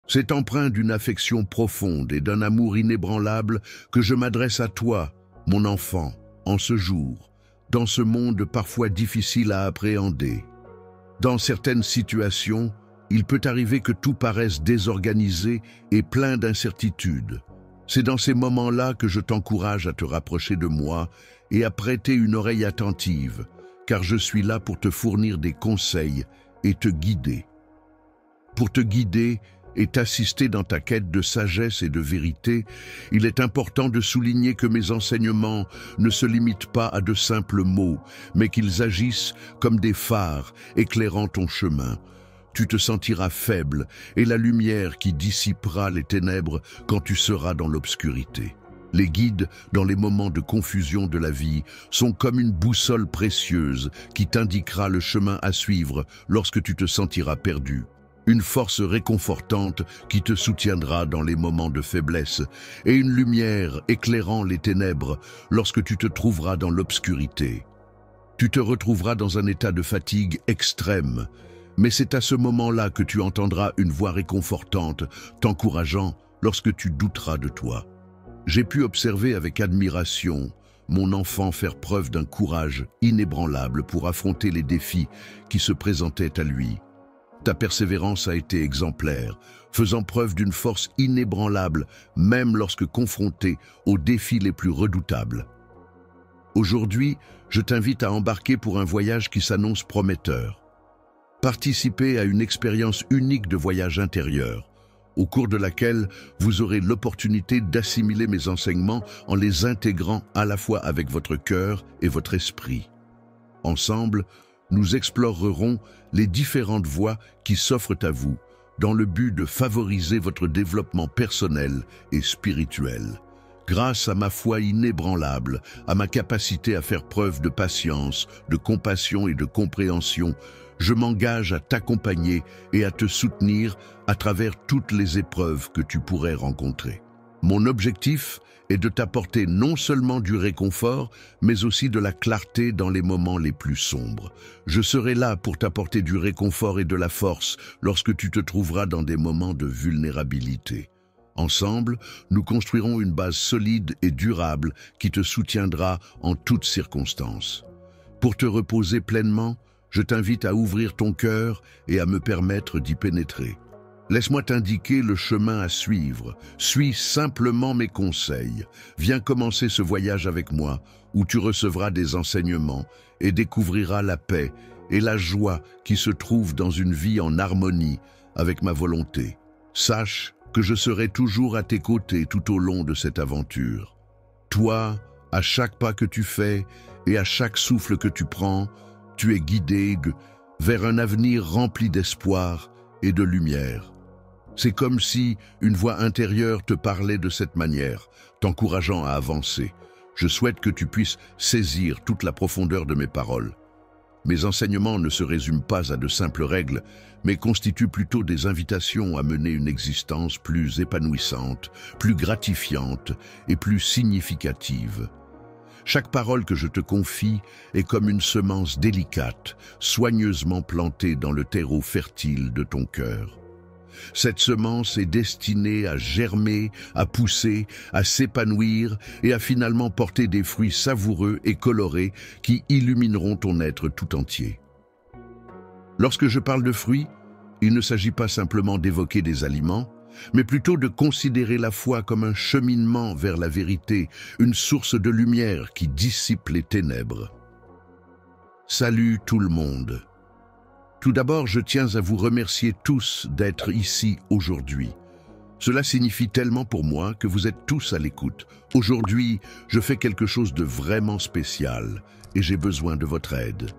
C'est empreint d'une affection profonde et d'un amour inébranlable que je m'adresse à toi, mon enfant, en ce jour, dans ce monde parfois difficile à appréhender. Dans certaines situations, il peut arriver que tout paraisse désorganisé et plein d'incertitudes. C'est dans ces moments-là que je t'encourage à te rapprocher de moi et à prêter une oreille attentive, car je suis là pour te fournir des conseils et te guider. Pour te guider et t'assister dans ta quête de sagesse et de vérité, il est important de souligner que mes enseignements ne se limitent pas à de simples mots, mais qu'ils agissent comme des phares éclairant ton chemin. Tu te sentiras faible et la lumière qui dissipera les ténèbres quand tu seras dans l'obscurité. Les guides, dans les moments de confusion de la vie, sont comme une boussole précieuse qui t'indiquera le chemin à suivre lorsque tu te sentiras perdu. Une force réconfortante qui te soutiendra dans les moments de faiblesse et une lumière éclairant les ténèbres lorsque tu te trouveras dans l'obscurité. Tu te retrouveras dans un état de fatigue extrême, mais c'est à ce moment-là que tu entendras une voix réconfortante t'encourageant lorsque tu douteras de toi. J'ai pu observer avec admiration mon enfant faire preuve d'un courage inébranlable pour affronter les défis qui se présentaient à lui. Ta persévérance a été exemplaire, faisant preuve d'une force inébranlable, même lorsque confronté aux défis les plus redoutables. Aujourd'hui, je t'invite à embarquer pour un voyage qui s'annonce prometteur. Participer à une expérience unique de voyage intérieur, au cours de laquelle vous aurez l'opportunité d'assimiler mes enseignements en les intégrant à la fois avec votre cœur et votre esprit. Ensemble, nous explorerons les différentes voies qui s'offrent à vous, dans le but de favoriser votre développement personnel et spirituel. Grâce à ma foi inébranlable, à ma capacité à faire preuve de patience, de compassion et de compréhension, je m'engage à t'accompagner et à te soutenir à travers toutes les épreuves que tu pourrais rencontrer. Mon objectif est de t'apporter non seulement du réconfort, mais aussi de la clarté dans les moments les plus sombres. Je serai là pour t'apporter du réconfort et de la force lorsque tu te trouveras dans des moments de vulnérabilité. Ensemble, nous construirons une base solide et durable qui te soutiendra en toutes circonstances. Pour te reposer pleinement, je t'invite à ouvrir ton cœur et à me permettre d'y pénétrer. Laisse-moi t'indiquer le chemin à suivre. Suis simplement mes conseils. Viens commencer ce voyage avec moi, où tu recevras des enseignements et découvriras la paix et la joie qui se trouvent dans une vie en harmonie avec ma volonté. Sache que je serai toujours à tes côtés tout au long de cette aventure. Toi, à chaque pas que tu fais et à chaque souffle que tu prends, tu es guidé vers un avenir rempli d'espoir et de lumière. C'est comme si une voix intérieure te parlait de cette manière, t'encourageant à avancer. Je souhaite que tu puisses saisir toute la profondeur de mes paroles. Mes enseignements ne se résument pas à de simples règles, mais constituent plutôt des invitations à mener une existence plus épanouissante, plus gratifiante et plus significative. Chaque parole que je te confie est comme une semence délicate, soigneusement plantée dans le terreau fertile de ton cœur. Cette semence est destinée à germer, à pousser, à s'épanouir et à finalement porter des fruits savoureux et colorés qui illumineront ton être tout entier. Lorsque je parle de fruits, il ne s'agit pas simplement d'évoquer des aliments, mais plutôt de considérer la foi comme un cheminement vers la vérité, une source de lumière qui dissipe les ténèbres. Salut tout le monde! Tout d'abord, je tiens à vous remercier tous d'être ici aujourd'hui. Cela signifie tellement pour moi que vous êtes tous à l'écoute. Aujourd'hui, je fais quelque chose de vraiment spécial et j'ai besoin de votre aide.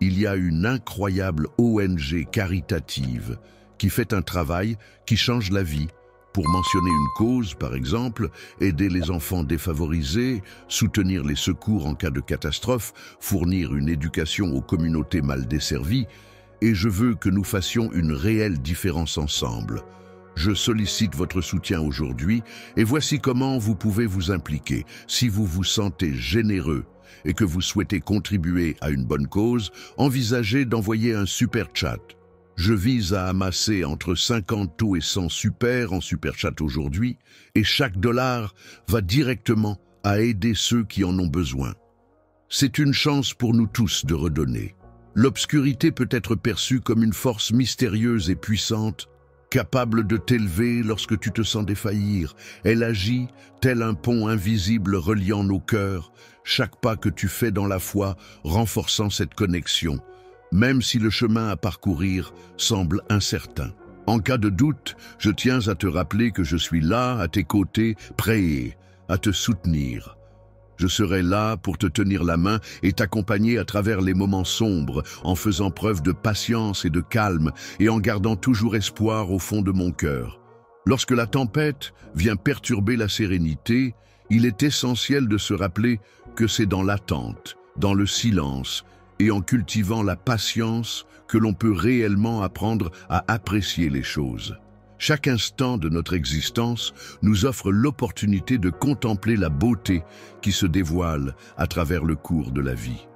Il y a une incroyable ONG caritative qui fait un travail qui change la vie. Pour mentionner une cause, par exemple, aider les enfants défavorisés, soutenir les secours en cas de catastrophe, fournir une éducation aux communautés mal desservies, et je veux que nous fassions une réelle différence ensemble. Je sollicite votre soutien aujourd'hui et voici comment vous pouvez vous impliquer. Si vous vous sentez généreux et que vous souhaitez contribuer à une bonne cause, envisagez d'envoyer un super chat. Je vise à amasser entre 50 taux et 100 super en super chat aujourd'hui, et chaque dollar va directement à aider ceux qui en ont besoin. C'est une chance pour nous tous de redonner. L'obscurité peut être perçue comme une force mystérieuse et puissante, capable de t'élever lorsque tu te sens défaillir. Elle agit tel un pont invisible reliant nos cœurs, chaque pas que tu fais dans la foi renforçant cette connexion, même si le chemin à parcourir semble incertain. En cas de doute, je tiens à te rappeler que je suis là, à tes côtés, prêt à te soutenir. Je serai là pour te tenir la main et t'accompagner à travers les moments sombres, en faisant preuve de patience et de calme et en gardant toujours espoir au fond de mon cœur. Lorsque la tempête vient perturber la sérénité, il est essentiel de se rappeler que c'est dans l'attente, dans le silence et en cultivant la patience que l'on peut réellement apprendre à apprécier les choses. Chaque instant de notre existence nous offre l'opportunité de contempler la beauté qui se dévoile à travers le cours de la vie.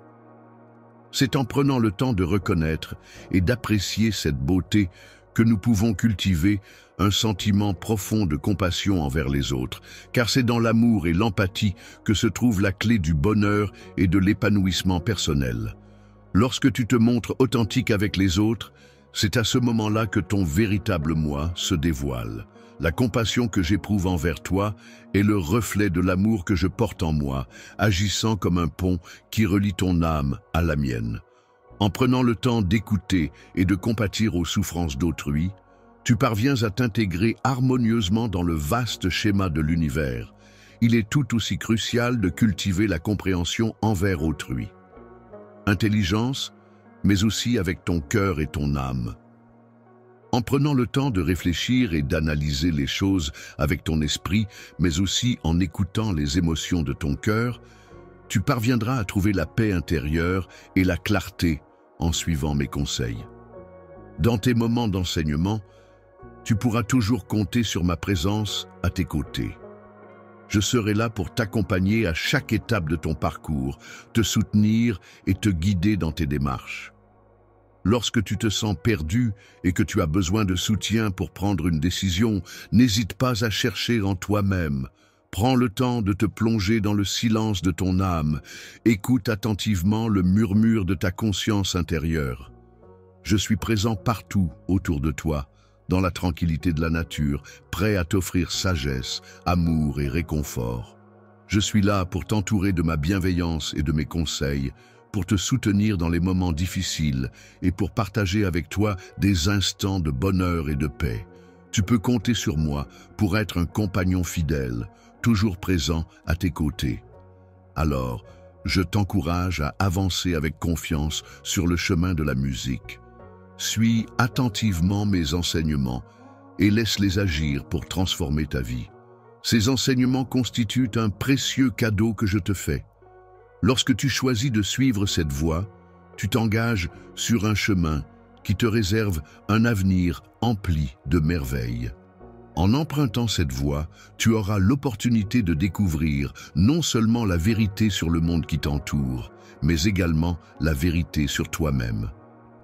C'est en prenant le temps de reconnaître et d'apprécier cette beauté que nous pouvons cultiver un sentiment profond de compassion envers les autres, car c'est dans l'amour et l'empathie que se trouve la clé du bonheur et de l'épanouissement personnel. Lorsque tu te montres authentique avec les autres, c'est à ce moment-là que ton véritable moi se dévoile. La compassion que j'éprouve envers toi est le reflet de l'amour que je porte en moi, agissant comme un pont qui relie ton âme à la mienne. En prenant le temps d'écouter et de compatir aux souffrances d'autrui, tu parviens à t'intégrer harmonieusement dans le vaste schéma de l'univers. Il est tout aussi crucial de cultiver la compréhension envers autrui. Intelligence, mais aussi avec ton cœur et ton âme. En prenant le temps de réfléchir et d'analyser les choses avec ton esprit, mais aussi en écoutant les émotions de ton cœur, tu parviendras à trouver la paix intérieure et la clarté en suivant mes conseils. Dans tes moments d'enseignement, tu pourras toujours compter sur ma présence à tes côtés. Je serai là pour t'accompagner à chaque étape de ton parcours, te soutenir et te guider dans tes démarches. Lorsque tu te sens perdu et que tu as besoin de soutien pour prendre une décision, n'hésite pas à chercher en toi-même. Prends le temps de te plonger dans le silence de ton âme. Écoute attentivement le murmure de ta conscience intérieure. Je suis présent partout autour de toi, dans la tranquillité de la nature, prêt à t'offrir sagesse, amour et réconfort. Je suis là pour t'entourer de ma bienveillance et de mes conseils, pour te soutenir dans les moments difficiles et pour partager avec toi des instants de bonheur et de paix. Tu peux compter sur moi pour être un compagnon fidèle, toujours présent à tes côtés. Alors, je t'encourage à avancer avec confiance sur le chemin de la musique. Suis attentivement mes enseignements et laisse-les agir pour transformer ta vie. Ces enseignements constituent un précieux cadeau que je te fais. Lorsque tu choisis de suivre cette voie, tu t'engages sur un chemin qui te réserve un avenir empli de merveilles. En empruntant cette voie, tu auras l'opportunité de découvrir non seulement la vérité sur le monde qui t'entoure, mais également la vérité sur toi-même.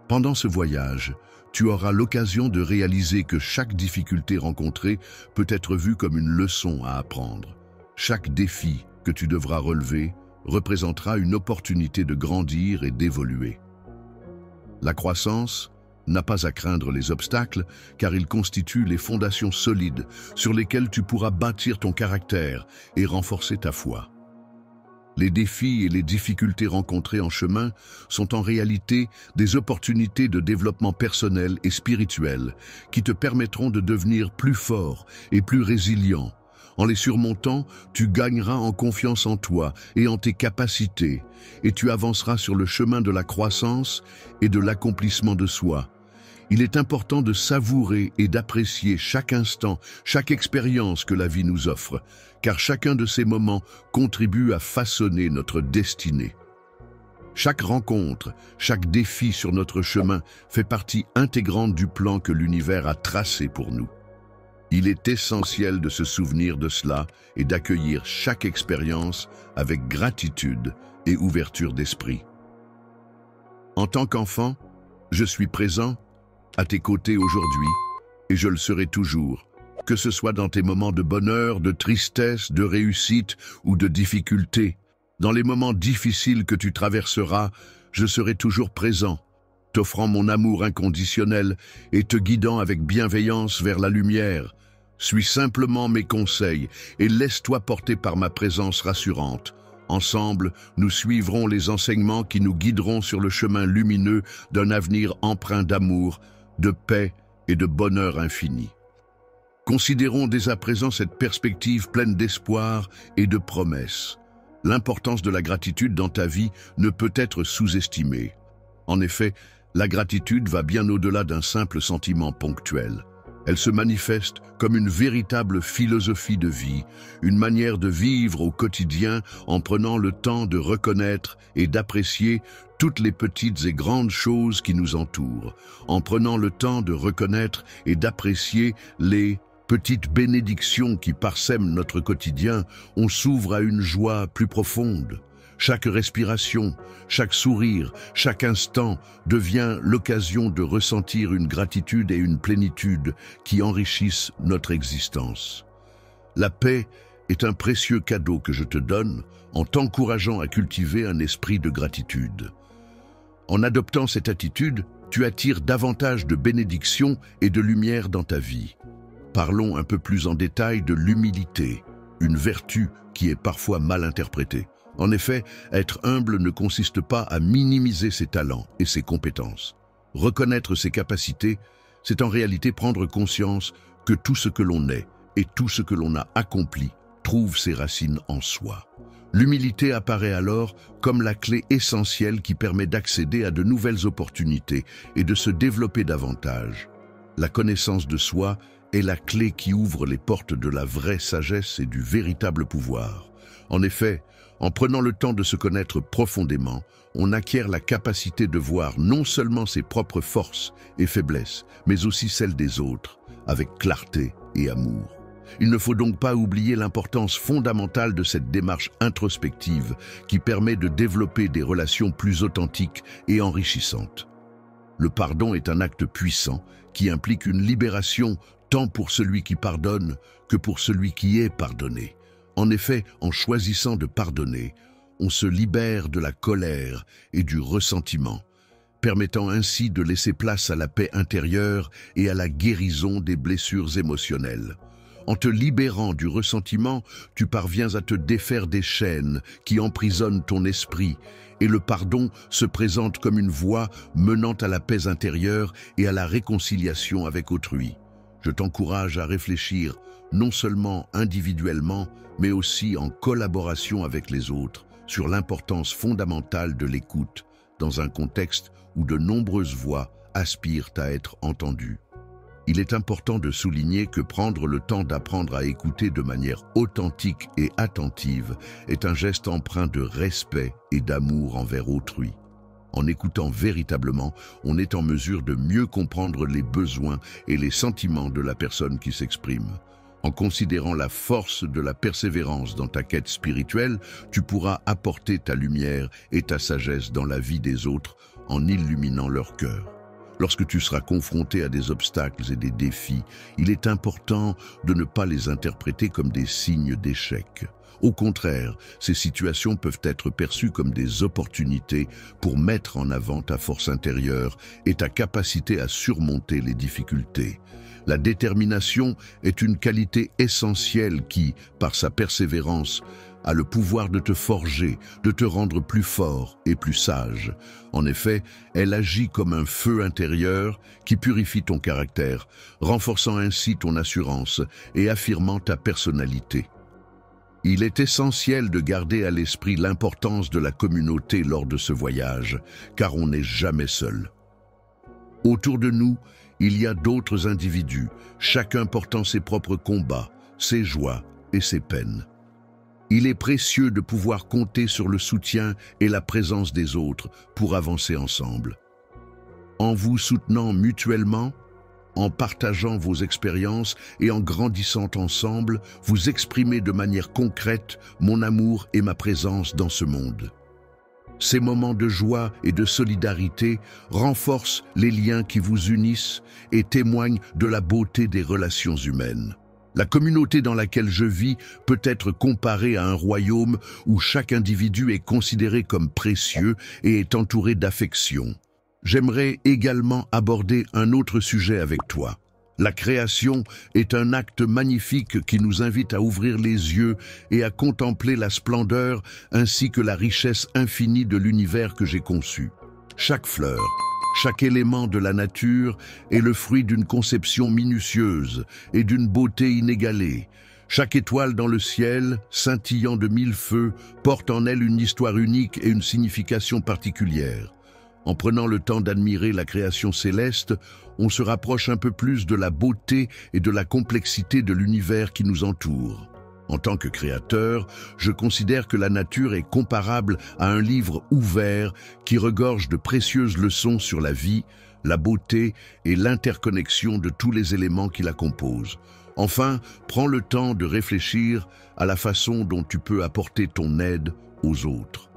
Pendant ce voyage, tu auras l'occasion de réaliser que chaque difficulté rencontrée peut être vue comme une leçon à apprendre. Chaque défi que tu devras relever représentera une opportunité de grandir et d'évoluer. La croissance n'a pas à craindre les obstacles, car ils constituent les fondations solides sur lesquelles tu pourras bâtir ton caractère et renforcer ta foi. Les défis et les difficultés rencontrées en chemin sont en réalité des opportunités de développement personnel et spirituel qui te permettront de devenir plus fort et plus résilient. En les surmontant, tu gagneras en confiance en toi et en tes capacités, et tu avanceras sur le chemin de la croissance et de l'accomplissement de soi. Il est important de savourer et d'apprécier chaque instant, chaque expérience que la vie nous offre, car chacun de ces moments contribue à façonner notre destinée. Chaque rencontre, chaque défi sur notre chemin fait partie intégrante du plan que l'univers a tracé pour nous. Il est essentiel de se souvenir de cela et d'accueillir chaque expérience avec gratitude et ouverture d'esprit. En tant qu'enfant, je suis présent à tes côtés aujourd'hui, et je le serai toujours, que ce soit dans tes moments de bonheur, de tristesse, de réussite ou de difficulté. Dans les moments difficiles que tu traverseras, je serai toujours présent, t'offrant mon amour inconditionnel et te guidant avec bienveillance vers la lumière. Suis simplement mes conseils et laisse-toi porter par ma présence rassurante. Ensemble, nous suivrons les enseignements qui nous guideront sur le chemin lumineux d'un avenir empreint d'amour, de paix et de bonheur infini. Considérons dès à présent cette perspective pleine d'espoir et de promesses. L'importance de la gratitude dans ta vie ne peut être sous-estimée. En effet, la gratitude va bien au-delà d'un simple sentiment ponctuel. Elle se manifeste comme une véritable philosophie de vie, une manière de vivre au quotidien en prenant le temps de reconnaître et d'apprécier toutes les petites et grandes choses qui nous entourent, en prenant le temps de reconnaître et d'apprécier les petites bénédictions qui parsèment notre quotidien, on s'ouvre à une joie plus profonde. Chaque respiration, chaque sourire, chaque instant devient l'occasion de ressentir une gratitude et une plénitude qui enrichissent notre existence. La paix est un précieux cadeau que je te donne en t'encourageant à cultiver un esprit de gratitude. En adoptant cette attitude, tu attires davantage de bénédictions et de lumière dans ta vie. Parlons un peu plus en détail de l'humilité, une vertu qui est parfois mal interprétée. En effet, être humble ne consiste pas à minimiser ses talents et ses compétences. Reconnaître ses capacités, c'est en réalité prendre conscience que tout ce que l'on est et tout ce que l'on a accompli trouve ses racines en soi. L'humilité apparaît alors comme la clé essentielle qui permet d'accéder à de nouvelles opportunités et de se développer davantage. La connaissance de soi est la clé qui ouvre les portes de la vraie sagesse et du véritable pouvoir. En effet, en prenant le temps de se connaître profondément, on acquiert la capacité de voir non seulement ses propres forces et faiblesses, mais aussi celles des autres, avec clarté et amour. Il ne faut donc pas oublier l'importance fondamentale de cette démarche introspective qui permet de développer des relations plus authentiques et enrichissantes. Le pardon est un acte puissant qui implique une libération tant pour celui qui pardonne que pour celui qui est pardonné. En effet, en choisissant de pardonner, on se libère de la colère et du ressentiment, permettant ainsi de laisser place à la paix intérieure et à la guérison des blessures émotionnelles. En te libérant du ressentiment, tu parviens à te défaire des chaînes qui emprisonnent ton esprit, et le pardon se présente comme une voie menant à la paix intérieure et à la réconciliation avec autrui. Je t'encourage à réfléchir non seulement individuellement, mais aussi en collaboration avec les autres, sur l'importance fondamentale de l'écoute, dans un contexte où de nombreuses voix aspirent à être entendues. Il est important de souligner que prendre le temps d'apprendre à écouter de manière authentique et attentive est un geste empreint de respect et d'amour envers autrui. En écoutant véritablement, on est en mesure de mieux comprendre les besoins et les sentiments de la personne qui s'exprime. En considérant la force de la persévérance dans ta quête spirituelle, tu pourras apporter ta lumière et ta sagesse dans la vie des autres en illuminant leur cœur. Lorsque tu seras confronté à des obstacles et des défis, il est important de ne pas les interpréter comme des signes d'échec. Au contraire, ces situations peuvent être perçues comme des opportunités pour mettre en avant ta force intérieure et ta capacité à surmonter les difficultés. La détermination est une qualité essentielle qui, par sa persévérance, a le pouvoir de te forger, de te rendre plus fort et plus sage. En effet, elle agit comme un feu intérieur qui purifie ton caractère, renforçant ainsi ton assurance et affirmant ta personnalité. Il est essentiel de garder à l'esprit l'importance de la communauté lors de ce voyage, car on n'est jamais seul. Autour de nous, il y a d'autres individus, chacun portant ses propres combats, ses joies et ses peines. Il est précieux de pouvoir compter sur le soutien et la présence des autres pour avancer ensemble. En vous soutenant mutuellement, en partageant vos expériences et en grandissant ensemble, vous exprimez de manière concrète mon amour et ma présence dans ce monde. Ces moments de joie et de solidarité renforcent les liens qui vous unissent et témoignent de la beauté des relations humaines. La communauté dans laquelle je vis peut être comparée à un royaume où chaque individu est considéré comme précieux et est entouré d'affection. J'aimerais également aborder un autre sujet avec toi. La création est un acte magnifique qui nous invite à ouvrir les yeux et à contempler la splendeur ainsi que la richesse infinie de l'univers que j'ai conçu. Chaque fleur, chaque élément de la nature est le fruit d'une conception minutieuse et d'une beauté inégalée. Chaque étoile dans le ciel, scintillant de mille feux, porte en elle une histoire unique et une signification particulière. En prenant le temps d'admirer la création céleste, on se rapproche un peu plus de la beauté et de la complexité de l'univers qui nous entoure. En tant que créateur, je considère que la nature est comparable à un livre ouvert qui regorge de précieuses leçons sur la vie, la beauté et l'interconnexion de tous les éléments qui la composent. Enfin, prends le temps de réfléchir à la façon dont tu peux apporter ton aide aux autres.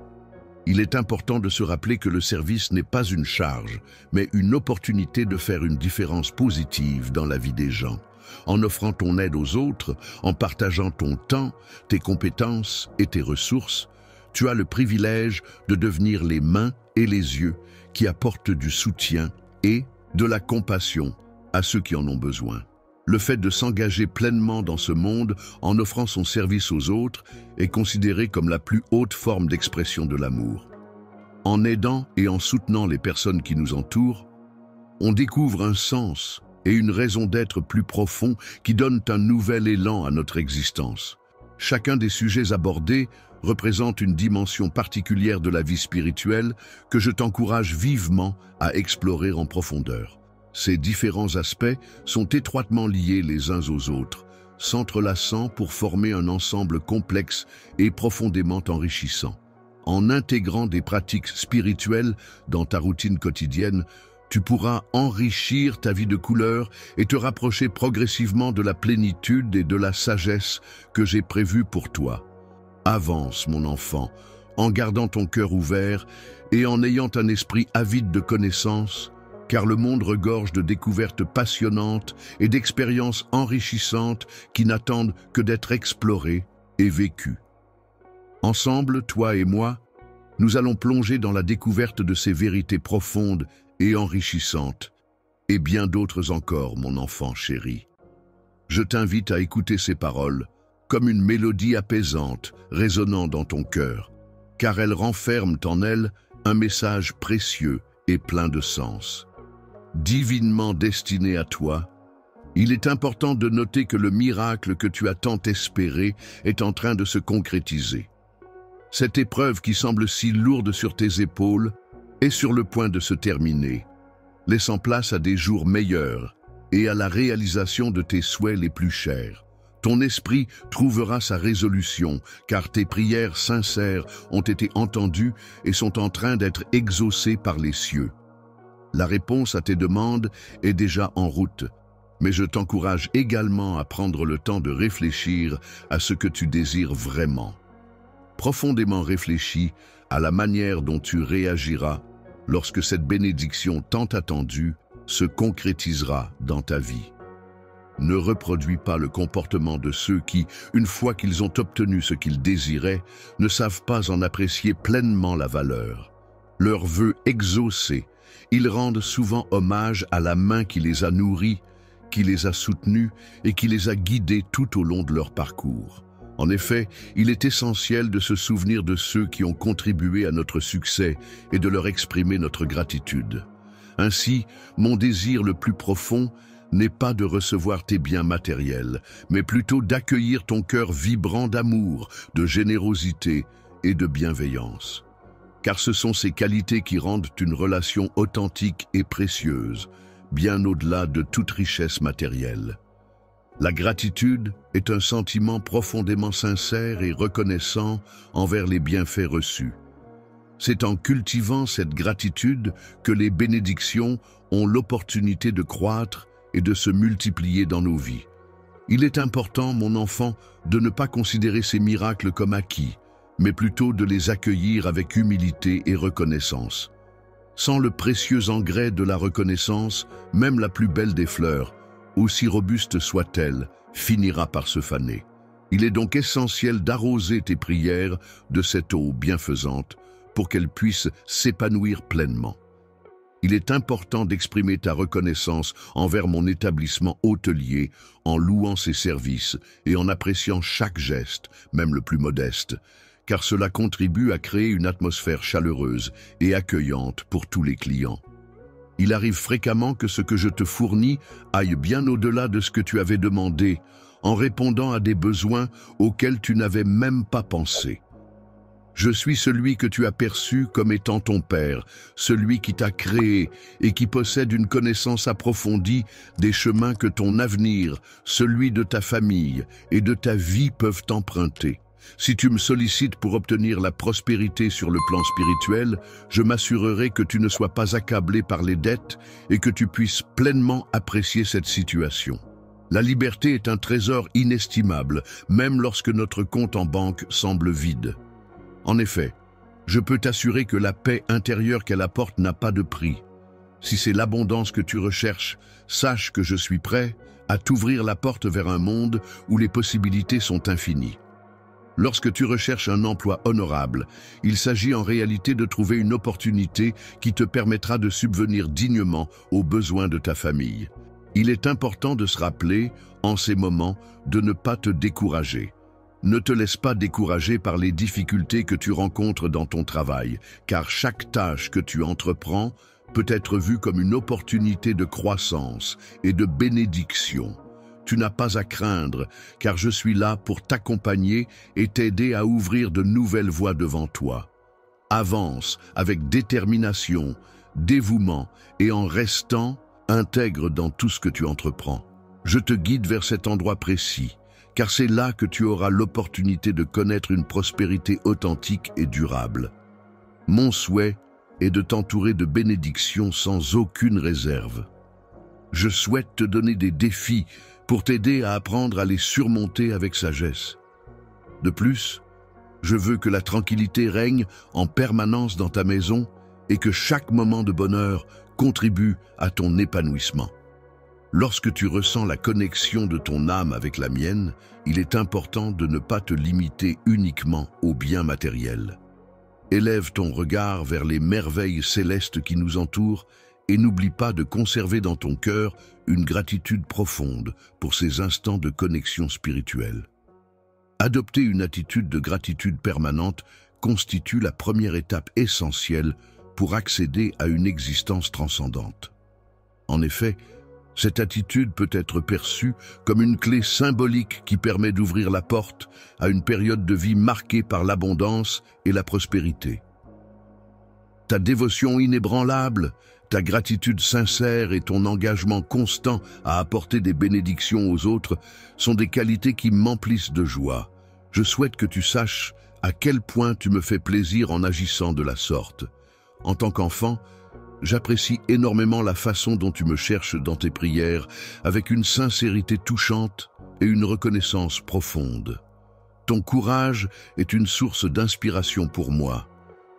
Il est important de se rappeler que le service n'est pas une charge, mais une opportunité de faire une différence positive dans la vie des gens. En offrant ton aide aux autres, en partageant ton temps, tes compétences et tes ressources, tu as le privilège de devenir les mains et les yeux qui apportent du soutien et de la compassion à ceux qui en ont besoin. Le fait de s'engager pleinement dans ce monde en offrant son service aux autres est considéré comme la plus haute forme d'expression de l'amour. En aidant et en soutenant les personnes qui nous entourent, on découvre un sens et une raison d'être plus profond qui donnent un nouvel élan à notre existence. Chacun des sujets abordés représente une dimension particulière de la vie spirituelle que je t'encourage vivement à explorer en profondeur. Ces différents aspects sont étroitement liés les uns aux autres, s'entrelaçant pour former un ensemble complexe et profondément enrichissant. En intégrant des pratiques spirituelles dans ta routine quotidienne, tu pourras enrichir ta vie de couleurs et te rapprocher progressivement de la plénitude et de la sagesse que j'ai prévue pour toi. Avance, mon enfant, en gardant ton cœur ouvert et en ayant un esprit avide de connaissances, car le monde regorge de découvertes passionnantes et d'expériences enrichissantes qui n'attendent que d'être explorées et vécues. Ensemble, toi et moi, nous allons plonger dans la découverte de ces vérités profondes et enrichissantes, et bien d'autres encore, mon enfant chéri. Je t'invite à écouter ces paroles comme une mélodie apaisante résonnant dans ton cœur, car elles renferment en elles un message précieux et plein de sens. Divinement destiné à toi, il est important de noter que le miracle que tu as tant espéré est en train de se concrétiser. Cette épreuve qui semble si lourde sur tes épaules est sur le point de se terminer, laissant place à des jours meilleurs et à la réalisation de tes souhaits les plus chers. Ton esprit trouvera sa résolution, car tes prières sincères ont été entendues et sont en train d'être exaucées par les cieux. La réponse à tes demandes est déjà en route, mais je t'encourage également à prendre le temps de réfléchir à ce que tu désires vraiment. Profondément réfléchis à la manière dont tu réagiras lorsque cette bénédiction tant attendue se concrétisera dans ta vie. Ne reproduis pas le comportement de ceux qui, une fois qu'ils ont obtenu ce qu'ils désiraient, ne savent pas en apprécier pleinement la valeur. Leurs vœux exaucés, ils rendent souvent hommage à la main qui les a nourris, qui les a soutenus et qui les a guidés tout au long de leur parcours. En effet, il est essentiel de se souvenir de ceux qui ont contribué à notre succès et de leur exprimer notre gratitude. Ainsi, mon désir le plus profond n'est pas de recevoir tes biens matériels, mais plutôt d'accueillir ton cœur vibrant d'amour, de générosité et de bienveillance. Car ce sont ces qualités qui rendent une relation authentique et précieuse, bien au-delà de toute richesse matérielle. La gratitude est un sentiment profondément sincère et reconnaissant envers les bienfaits reçus. C'est en cultivant cette gratitude que les bénédictions ont l'opportunité de croître et de se multiplier dans nos vies. Il est important, mon enfant, de ne pas considérer ces miracles comme acquis, mais plutôt de les accueillir avec humilité et reconnaissance. Sans le précieux engrais de la reconnaissance, même la plus belle des fleurs, aussi robuste soit-elle, finira par se faner. Il est donc essentiel d'arroser tes prières de cette eau bienfaisante pour qu'elles puissent s'épanouir pleinement. Il est important d'exprimer ta reconnaissance envers mon établissement hôtelier en louant ses services et en appréciant chaque geste, même le plus modeste, car cela contribue à créer une atmosphère chaleureuse et accueillante pour tous les clients. Il arrive fréquemment que ce que je te fournis aille bien au-delà de ce que tu avais demandé, en répondant à des besoins auxquels tu n'avais même pas pensé. Je suis celui que tu as perçu comme étant ton Père, celui qui t'a créé et qui possède une connaissance approfondie des chemins que ton avenir, celui de ta famille et de ta vie peuvent emprunter. Si tu me sollicites pour obtenir la prospérité sur le plan spirituel, je m'assurerai que tu ne sois pas accablé par les dettes et que tu puisses pleinement apprécier cette situation. La liberté est un trésor inestimable, même lorsque notre compte en banque semble vide. En effet, je peux t'assurer que la paix intérieure qu'elle apporte n'a pas de prix. Si c'est l'abondance que tu recherches, sache que je suis prêt à t'ouvrir la porte vers un monde où les possibilités sont infinies. Lorsque tu recherches un emploi honorable, il s'agit en réalité de trouver une opportunité qui te permettra de subvenir dignement aux besoins de ta famille. Il est important de se rappeler, en ces moments, de ne pas te décourager. Ne te laisse pas décourager par les difficultés que tu rencontres dans ton travail, car chaque tâche que tu entreprends peut être vue comme une opportunité de croissance et de bénédiction. Tu n'as pas à craindre, car je suis là pour t'accompagner et t'aider à ouvrir de nouvelles voies devant toi. Avance avec détermination, dévouement et en restant intègre dans tout ce que tu entreprends. Je te guide vers cet endroit précis, car c'est là que tu auras l'opportunité de connaître une prospérité authentique et durable. Mon souhait est de t'entourer de bénédictions sans aucune réserve. Je souhaite te donner des défis pour t'aider à apprendre à les surmonter avec sagesse. De plus, je veux que la tranquillité règne en permanence dans ta maison et que chaque moment de bonheur contribue à ton épanouissement. Lorsque tu ressens la connexion de ton âme avec la mienne, il est important de ne pas te limiter uniquement aux biens matériels. Élève ton regard vers les merveilles célestes qui nous entourent et n'oublie pas de conserver dans ton cœur une gratitude profonde pour ces instants de connexion spirituelle. Adopter une attitude de gratitude permanente constitue la première étape essentielle pour accéder à une existence transcendante. En effet, cette attitude peut être perçue comme une clé symbolique qui permet d'ouvrir la porte à une période de vie marquée par l'abondance et la prospérité. Ta dévotion inébranlable, ta gratitude sincère et ton engagement constant à apporter des bénédictions aux autres sont des qualités qui m'emplissent de joie. Je souhaite que tu saches à quel point tu me fais plaisir en agissant de la sorte. En tant qu'enfant, j'apprécie énormément la façon dont tu me cherches dans tes prières, avec une sincérité touchante et une reconnaissance profonde. Ton courage est une source d'inspiration pour moi,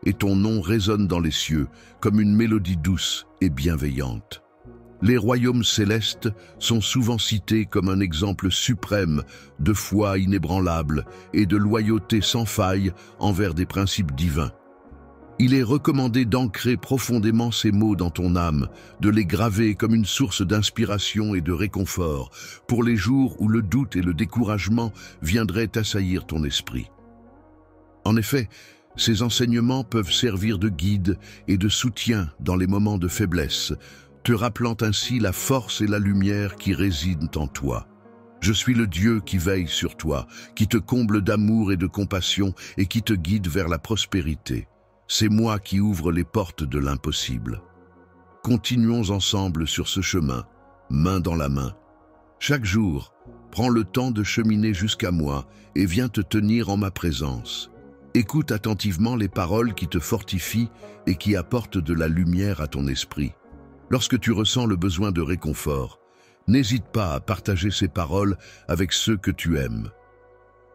et ton nom résonne dans les cieux comme une mélodie douce et bienveillante. Les royaumes célestes sont souvent cités comme un exemple suprême de foi inébranlable et de loyauté sans faille envers des principes divins. Il est recommandé d'ancrer profondément ces mots dans ton âme, de les graver comme une source d'inspiration et de réconfort pour les jours où le doute et le découragement viendraient assaillir ton esprit. En effet, ces enseignements peuvent servir de guide et de soutien dans les moments de faiblesse, te rappelant ainsi la force et la lumière qui résident en toi. Je suis le Dieu qui veille sur toi, qui te comble d'amour et de compassion et qui te guide vers la prospérité. C'est moi qui ouvre les portes de l'impossible. Continuons ensemble sur ce chemin, main dans la main. Chaque jour, prends le temps de cheminer jusqu'à moi et viens te tenir en ma présence. Écoute attentivement les paroles qui te fortifient et qui apportent de la lumière à ton esprit. Lorsque tu ressens le besoin de réconfort, n'hésite pas à partager ces paroles avec ceux que tu aimes.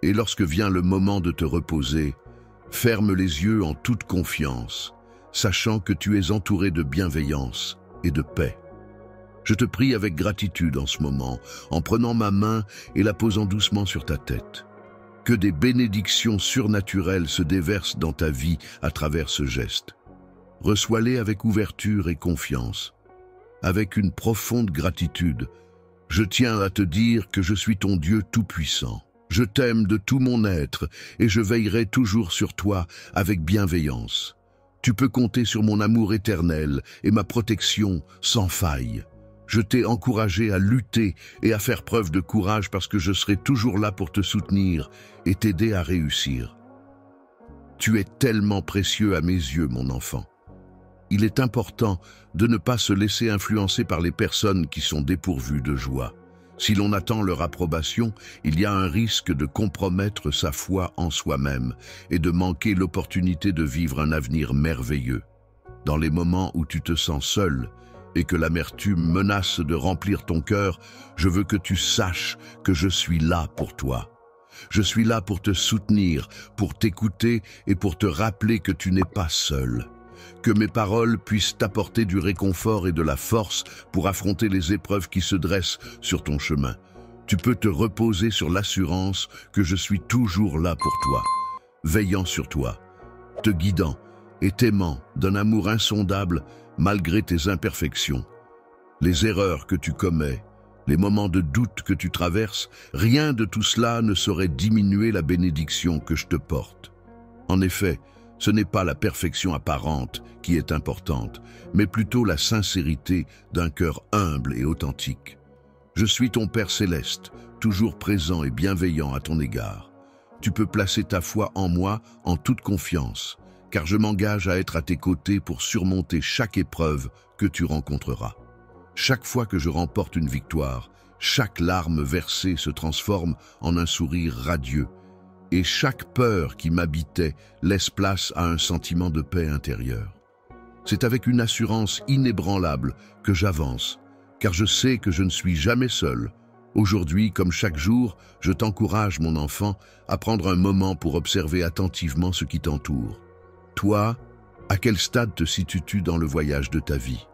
Et lorsque vient le moment de te reposer, Ferme les yeux en toute confiance, sachant que tu es entouré de bienveillance et de paix. Je te prie avec gratitude en ce moment, en prenant ma main et la posant doucement sur ta tête. Que des bénédictions surnaturelles se déversent dans ta vie à travers ce geste. Reçois-les avec ouverture et confiance. Avec une profonde gratitude, je tiens à te dire que je suis ton Dieu tout-puissant. Je t'aime de tout mon être et je veillerai toujours sur toi avec bienveillance. Tu peux compter sur mon amour éternel et ma protection sans faille. Je t'ai encouragé à lutter et à faire preuve de courage parce que je serai toujours là pour te soutenir et t'aider à réussir. Tu es tellement précieux à mes yeux, mon enfant. Il est important de ne pas se laisser influencer par les personnes qui sont dépourvues de joie. Si l'on attend leur approbation, il y a un risque de compromettre sa foi en soi-même et de manquer l'opportunité de vivre un avenir merveilleux. Dans les moments où tu te sens seul et que l'amertume menace de remplir ton cœur, je veux que tu saches que je suis là pour toi. Je suis là pour te soutenir, pour t'écouter et pour te rappeler que tu n'es pas seul. Que mes paroles puissent t'apporter du réconfort et de la force pour affronter les épreuves qui se dressent sur ton chemin. Tu peux te reposer sur l'assurance que je suis toujours là pour toi, veillant sur toi, te guidant et t'aimant d'un amour insondable malgré tes imperfections. Les erreurs que tu commets, les moments de doute que tu traverses, rien de tout cela ne saurait diminuer la bénédiction que je te porte. En effet, ce n'est pas la perfection apparente qui est importante, mais plutôt la sincérité d'un cœur humble et authentique. Je suis ton Père céleste, toujours présent et bienveillant à ton égard. Tu peux placer ta foi en moi en toute confiance, car je m'engage à être à tes côtés pour surmonter chaque épreuve que tu rencontreras. Chaque fois que je remporte une victoire, chaque larme versée se transforme en un sourire radieux, et chaque peur qui m'habitait laisse place à un sentiment de paix intérieure. C'est avec une assurance inébranlable que j'avance, car je sais que je ne suis jamais seul. Aujourd'hui, comme chaque jour, je t'encourage, mon enfant, à prendre un moment pour observer attentivement ce qui t'entoure. Toi, à quel stade te situes-tu dans le voyage de ta vie?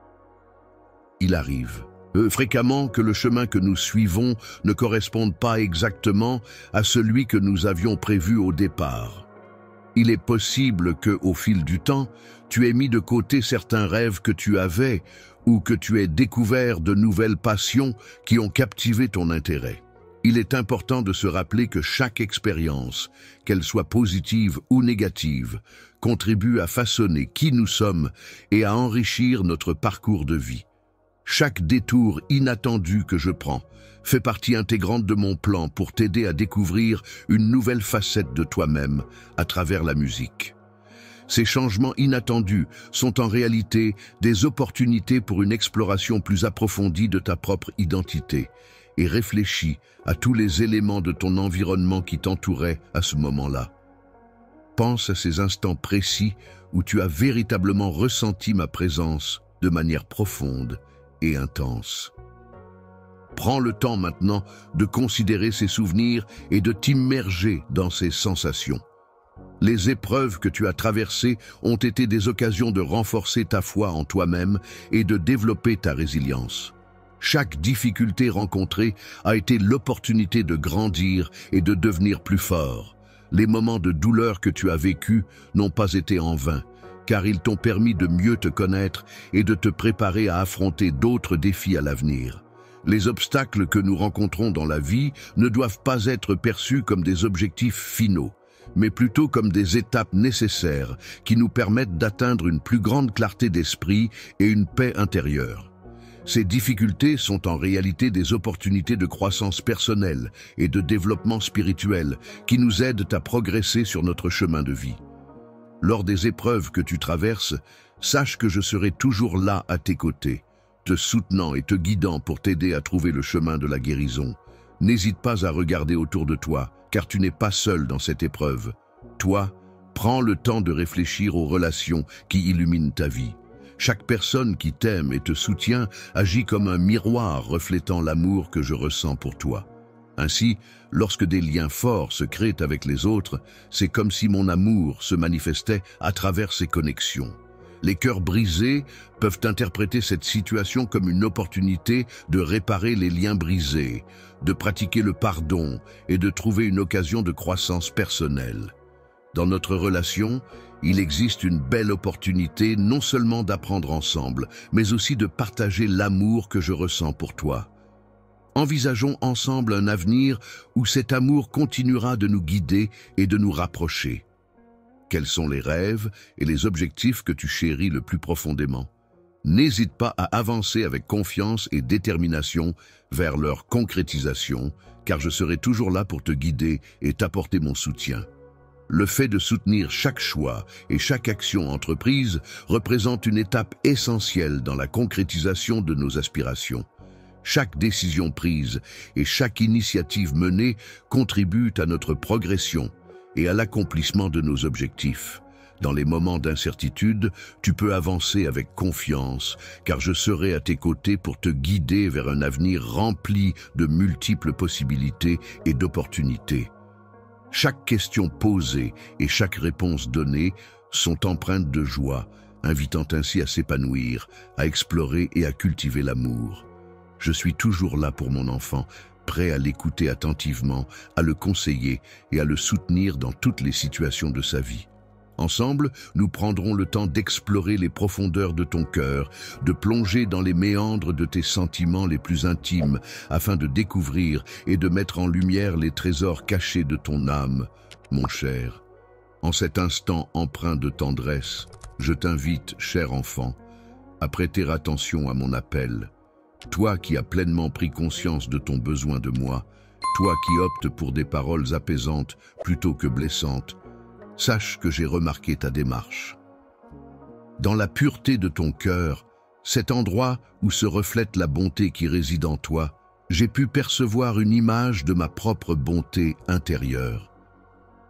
Il arrive fréquemment que le chemin que nous suivons ne corresponde pas exactement à celui que nous avions prévu au départ. Il est possible que, au fil du temps, tu aies mis de côté certains rêves que tu avais ou que tu aies découvert de nouvelles passions qui ont captivé ton intérêt. Il est important de se rappeler que chaque expérience, qu'elle soit positive ou négative, contribue à façonner qui nous sommes et à enrichir notre parcours de vie. Chaque détour inattendu que je prends fait partie intégrante de mon plan pour t'aider à découvrir une nouvelle facette de toi-même à travers la musique. Ces changements inattendus sont en réalité des opportunités pour une exploration plus approfondie de ta propre identité et réfléchis à tous les éléments de ton environnement qui t'entouraient à ce moment-là. Pense à ces instants précis où tu as véritablement ressenti ma présence de manière profonde et intense. Prends le temps maintenant de considérer ces souvenirs et de t'immerger dans ces sensations. Les épreuves que tu as traversées ont été des occasions de renforcer ta foi en toi-même et de développer ta résilience. Chaque difficulté rencontrée a été l'opportunité de grandir et de devenir plus fort. Les moments de douleur que tu as vécus n'ont pas été en vain, car ils t'ont permis de mieux te connaître et de te préparer à affronter d'autres défis à l'avenir. Les obstacles que nous rencontrons dans la vie ne doivent pas être perçus comme des objectifs finaux, mais plutôt comme des étapes nécessaires qui nous permettent d'atteindre une plus grande clarté d'esprit et une paix intérieure. Ces difficultés sont en réalité des opportunités de croissance personnelle et de développement spirituel qui nous aident à progresser sur notre chemin de vie. Lors des épreuves que tu traverses, sache que je serai toujours là à tes côtés, te soutenant et te guidant pour t'aider à trouver le chemin de la guérison. N'hésite pas à regarder autour de toi, car tu n'es pas seul dans cette épreuve. Toi, prends le temps de réfléchir aux relations qui illuminent ta vie. Chaque personne qui t'aime et te soutient agit comme un miroir reflétant l'amour que je ressens pour toi. Ainsi, lorsque des liens forts se créent avec les autres, c'est comme si mon amour se manifestait à travers ces connexions. Les cœurs brisés peuvent interpréter cette situation comme une opportunité de réparer les liens brisés, de pratiquer le pardon et de trouver une occasion de croissance personnelle. Dans notre relation, il existe une belle opportunité non seulement d'apprendre ensemble, mais aussi de partager l'amour que je ressens pour toi. Envisageons ensemble un avenir où cet amour continuera de nous guider et de nous rapprocher. Quels sont les rêves et les objectifs que tu chéris le plus profondément? N'hésite pas à avancer avec confiance et détermination vers leur concrétisation, car je serai toujours là pour te guider et t'apporter mon soutien. Le fait de soutenir chaque choix et chaque action entreprise représente une étape essentielle dans la concrétisation de nos aspirations. Chaque décision prise et chaque initiative menée contribuent à notre progression et à l'accomplissement de nos objectifs. Dans les moments d'incertitude, tu peux avancer avec confiance, car je serai à tes côtés pour te guider vers un avenir rempli de multiples possibilités et d'opportunités. Chaque question posée et chaque réponse donnée sont empreintes de joie, invitant ainsi à s'épanouir, à explorer et à cultiver l'amour. Je suis toujours là pour mon enfant, prêt à l'écouter attentivement, à le conseiller et à le soutenir dans toutes les situations de sa vie. Ensemble, nous prendrons le temps d'explorer les profondeurs de ton cœur, de plonger dans les méandres de tes sentiments les plus intimes, afin de découvrir et de mettre en lumière les trésors cachés de ton âme, mon cher. En cet instant empreint de tendresse, je t'invite, cher enfant, à prêter attention à mon appel. Toi qui as pleinement pris conscience de ton besoin de moi, toi qui optes pour des paroles apaisantes plutôt que blessantes, sache que j'ai remarqué ta démarche. Dans la pureté de ton cœur, cet endroit où se reflète la bonté qui réside en toi, j'ai pu percevoir une image de ma propre bonté intérieure.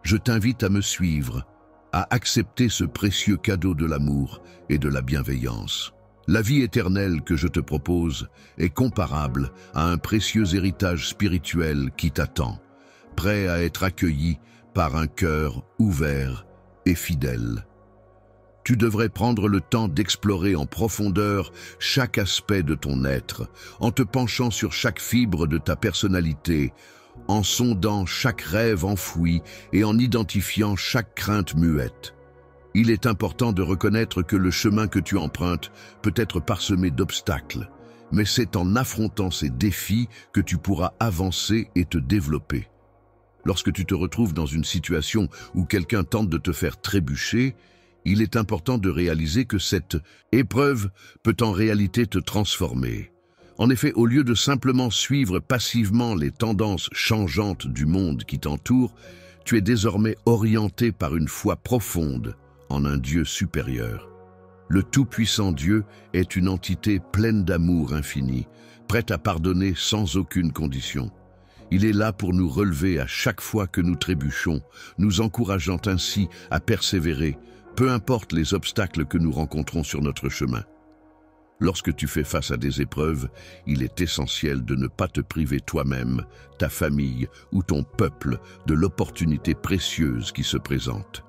Je t'invite à me suivre, à accepter ce précieux cadeau de l'amour et de la bienveillance. La vie éternelle que je te propose est comparable à un précieux héritage spirituel qui t'attend, prêt à être accueilli par un cœur ouvert et fidèle. Tu devrais prendre le temps d'explorer en profondeur chaque aspect de ton être, en te penchant sur chaque fibre de ta personnalité, en sondant chaque rêve enfoui et en identifiant chaque crainte muette. Il est important de reconnaître que le chemin que tu empruntes peut être parsemé d'obstacles, mais c'est en affrontant ces défis que tu pourras avancer et te développer. Lorsque tu te retrouves dans une situation où quelqu'un tente de te faire trébucher, il est important de réaliser que cette épreuve peut en réalité te transformer. En effet, au lieu de simplement suivre passivement les tendances changeantes du monde qui t'entoure, tu es désormais orienté par une foi profonde en un Dieu supérieur. Le Tout-Puissant Dieu est une entité pleine d'amour infini, prête à pardonner sans aucune condition. Il est là pour nous relever à chaque fois que nous trébuchons, nous encourageant ainsi à persévérer, peu importe les obstacles que nous rencontrons sur notre chemin. Lorsque tu fais face à des épreuves, il est essentiel de ne pas te priver toi-même, ta famille ou ton peuple de l'opportunité précieuse qui se présente.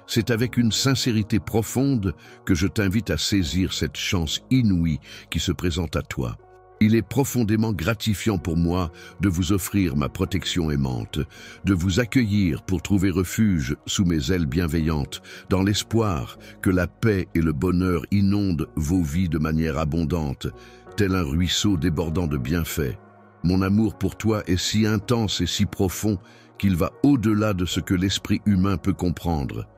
C'est avec une sincérité profonde que je t'invite à saisir cette chance inouïe qui se présente à toi. Il est profondément gratifiant pour moi de vous offrir ma protection aimante, de vous accueillir pour trouver refuge sous mes ailes bienveillantes, dans l'espoir que la paix et le bonheur inondent vos vies de manière abondante, tel un ruisseau débordant de bienfaits. Mon amour pour toi est si intense et si profond qu'il va au-delà de ce que l'esprit humain peut comprendre.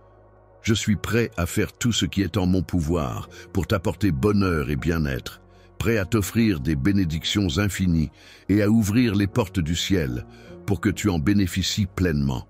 Je suis prêt à faire tout ce qui est en mon pouvoir pour t'apporter bonheur et bien-être, prêt à t'offrir des bénédictions infinies et à ouvrir les portes du ciel pour que tu en bénéficies pleinement.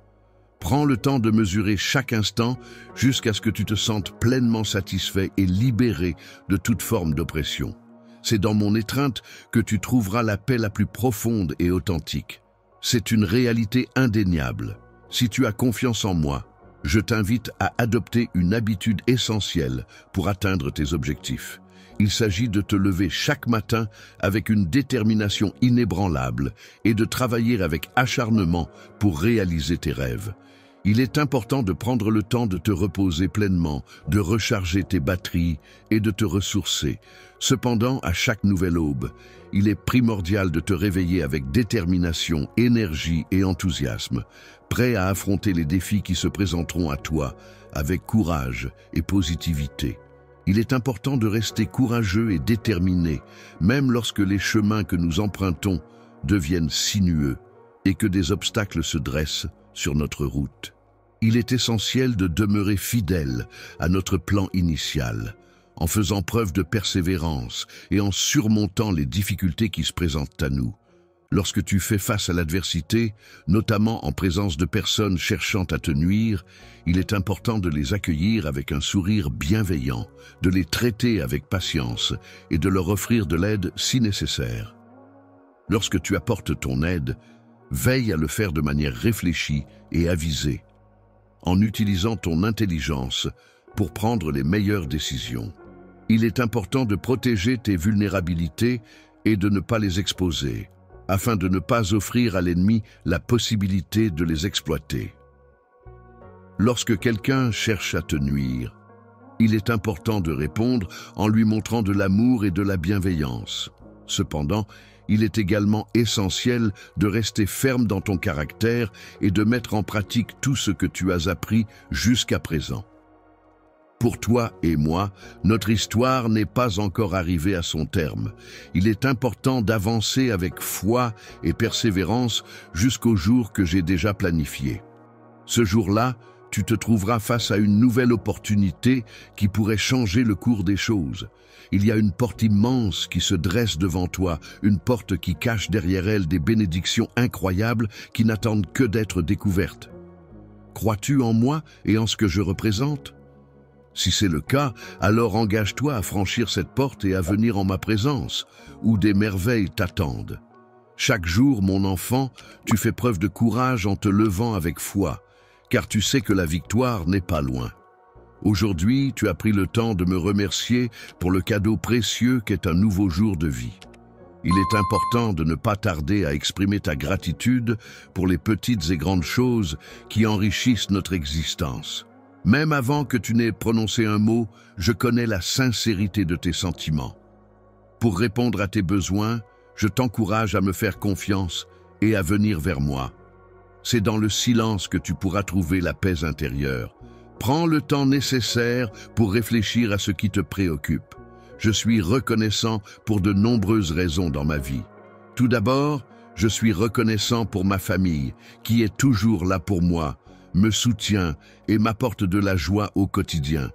Prends le temps de mesurer chaque instant jusqu'à ce que tu te sentes pleinement satisfait et libéré de toute forme d'oppression. C'est dans mon étreinte que tu trouveras la paix la plus profonde et authentique. C'est une réalité indéniable. Si tu as confiance en moi, je t'invite à adopter une habitude essentielle pour atteindre tes objectifs. Il s'agit de te lever chaque matin avec une détermination inébranlable et de travailler avec acharnement pour réaliser tes rêves. Il est important de prendre le temps de te reposer pleinement, de recharger tes batteries et de te ressourcer. Cependant, à chaque nouvelle aube, il est primordial de te réveiller avec détermination, énergie et enthousiasme, prêt à affronter les défis qui se présenteront à toi avec courage et positivité. Il est important de rester courageux et déterminé, même lorsque les chemins que nous empruntons deviennent sinueux et que des obstacles se dressent sur notre route. Il est essentiel de demeurer fidèle à notre plan initial, en faisant preuve de persévérance et en surmontant les difficultés qui se présentent à nous. Lorsque tu fais face à l'adversité, notamment en présence de personnes cherchant à te nuire, il est important de les accueillir avec un sourire bienveillant, de les traiter avec patience et de leur offrir de l'aide si nécessaire. Lorsque tu apportes ton aide, veille à le faire de manière réfléchie et avisée, en utilisant ton intelligence pour prendre les meilleures décisions. Il est important de protéger tes vulnérabilités et de ne pas les exposer, afin de ne pas offrir à l'ennemi la possibilité de les exploiter. Lorsque quelqu'un cherche à te nuire, il est important de répondre en lui montrant de l'amour et de la bienveillance. Cependant, il est également essentiel de rester ferme dans ton caractère et de mettre en pratique tout ce que tu as appris jusqu'à présent. Pour toi et moi, notre histoire n'est pas encore arrivée à son terme. Il est important d'avancer avec foi et persévérance jusqu'au jour que j'ai déjà planifié. Ce jour-là, tu te trouveras face à une nouvelle opportunité qui pourrait changer le cours des choses. Il y a une porte immense qui se dresse devant toi, une porte qui cache derrière elle des bénédictions incroyables qui n'attendent que d'être découvertes. Crois-tu en moi et en ce que je représente ? Si c'est le cas, alors engage-toi à franchir cette porte et à venir en ma présence, où des merveilles t'attendent. Chaque jour, mon enfant, tu fais preuve de courage en te levant avec foi, car tu sais que la victoire n'est pas loin. Aujourd'hui, tu as pris le temps de me remercier pour le cadeau précieux qu'est un nouveau jour de vie. Il est important de ne pas tarder à exprimer ta gratitude pour les petites et grandes choses qui enrichissent notre existence. Même avant que tu n'aies prononcé un mot, je connais la sincérité de tes sentiments. Pour répondre à tes besoins, je t'encourage à me faire confiance et à venir vers moi. C'est dans le silence que tu pourras trouver la paix intérieure. Prends le temps nécessaire pour réfléchir à ce qui te préoccupe. Je suis reconnaissant pour de nombreuses raisons dans ma vie. Tout d'abord, je suis reconnaissant pour ma famille, qui est toujours là pour moi, me soutient et m'apporte de la joie au quotidien.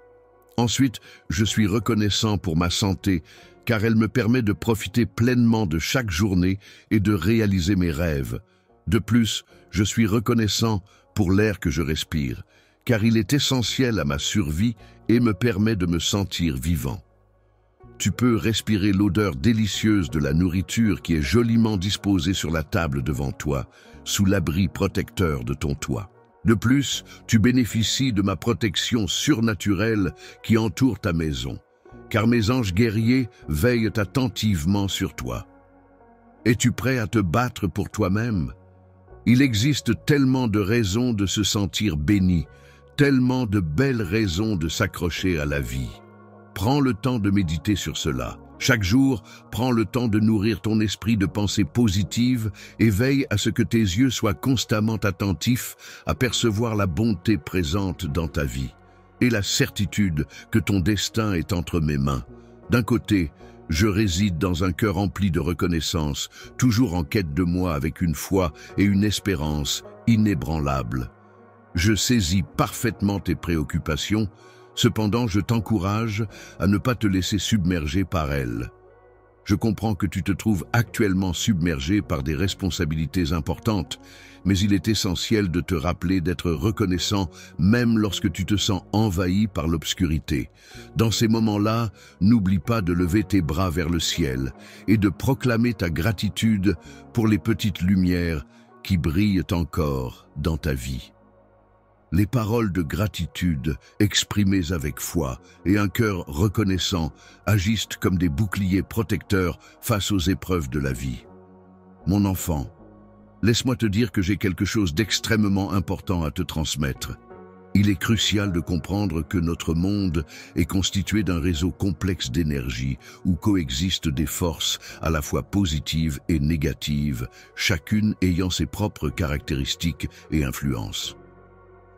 Ensuite, je suis reconnaissant pour ma santé, car elle me permet de profiter pleinement de chaque journée et de réaliser mes rêves. De plus, je suis reconnaissant pour l'air que je respire, car il est essentiel à ma survie et me permet de me sentir vivant. Tu peux respirer l'odeur délicieuse de la nourriture qui est joliment disposée sur la table devant toi, sous l'abri protecteur de ton toit. De plus, tu bénéficies de ma protection surnaturelle qui entoure ta maison, car mes anges guerriers veillent attentivement sur toi. Es-tu prêt à te battre pour toi-même? Il existe tellement de raisons de se sentir béni, tellement de belles raisons de s'accrocher à la vie. Prends le temps de méditer sur cela. Chaque jour, prends le temps de nourrir ton esprit de pensées positives et veille à ce que tes yeux soient constamment attentifs à percevoir la bonté présente dans ta vie et la certitude que ton destin est entre mes mains. D'un côté, je réside dans un cœur empli de reconnaissance, toujours en quête de moi avec une foi et une espérance inébranlables. Je saisis parfaitement tes préoccupations. Cependant, je t'encourage à ne pas te laisser submerger par elles. Je comprends que tu te trouves actuellement submergé par des responsabilités importantes, mais il est essentiel de te rappeler d'être reconnaissant même lorsque tu te sens envahi par l'obscurité. Dans ces moments-là, n'oublie pas de lever tes bras vers le ciel et de proclamer ta gratitude pour les petites lumières qui brillent encore dans ta vie. Les paroles de gratitude, exprimées avec foi et un cœur reconnaissant, agissent comme des boucliers protecteurs face aux épreuves de la vie. Mon enfant, laisse-moi te dire que j'ai quelque chose d'extrêmement important à te transmettre. Il est crucial de comprendre que notre monde est constitué d'un réseau complexe d'énergie où coexistent des forces à la fois positives et négatives, chacune ayant ses propres caractéristiques et influences.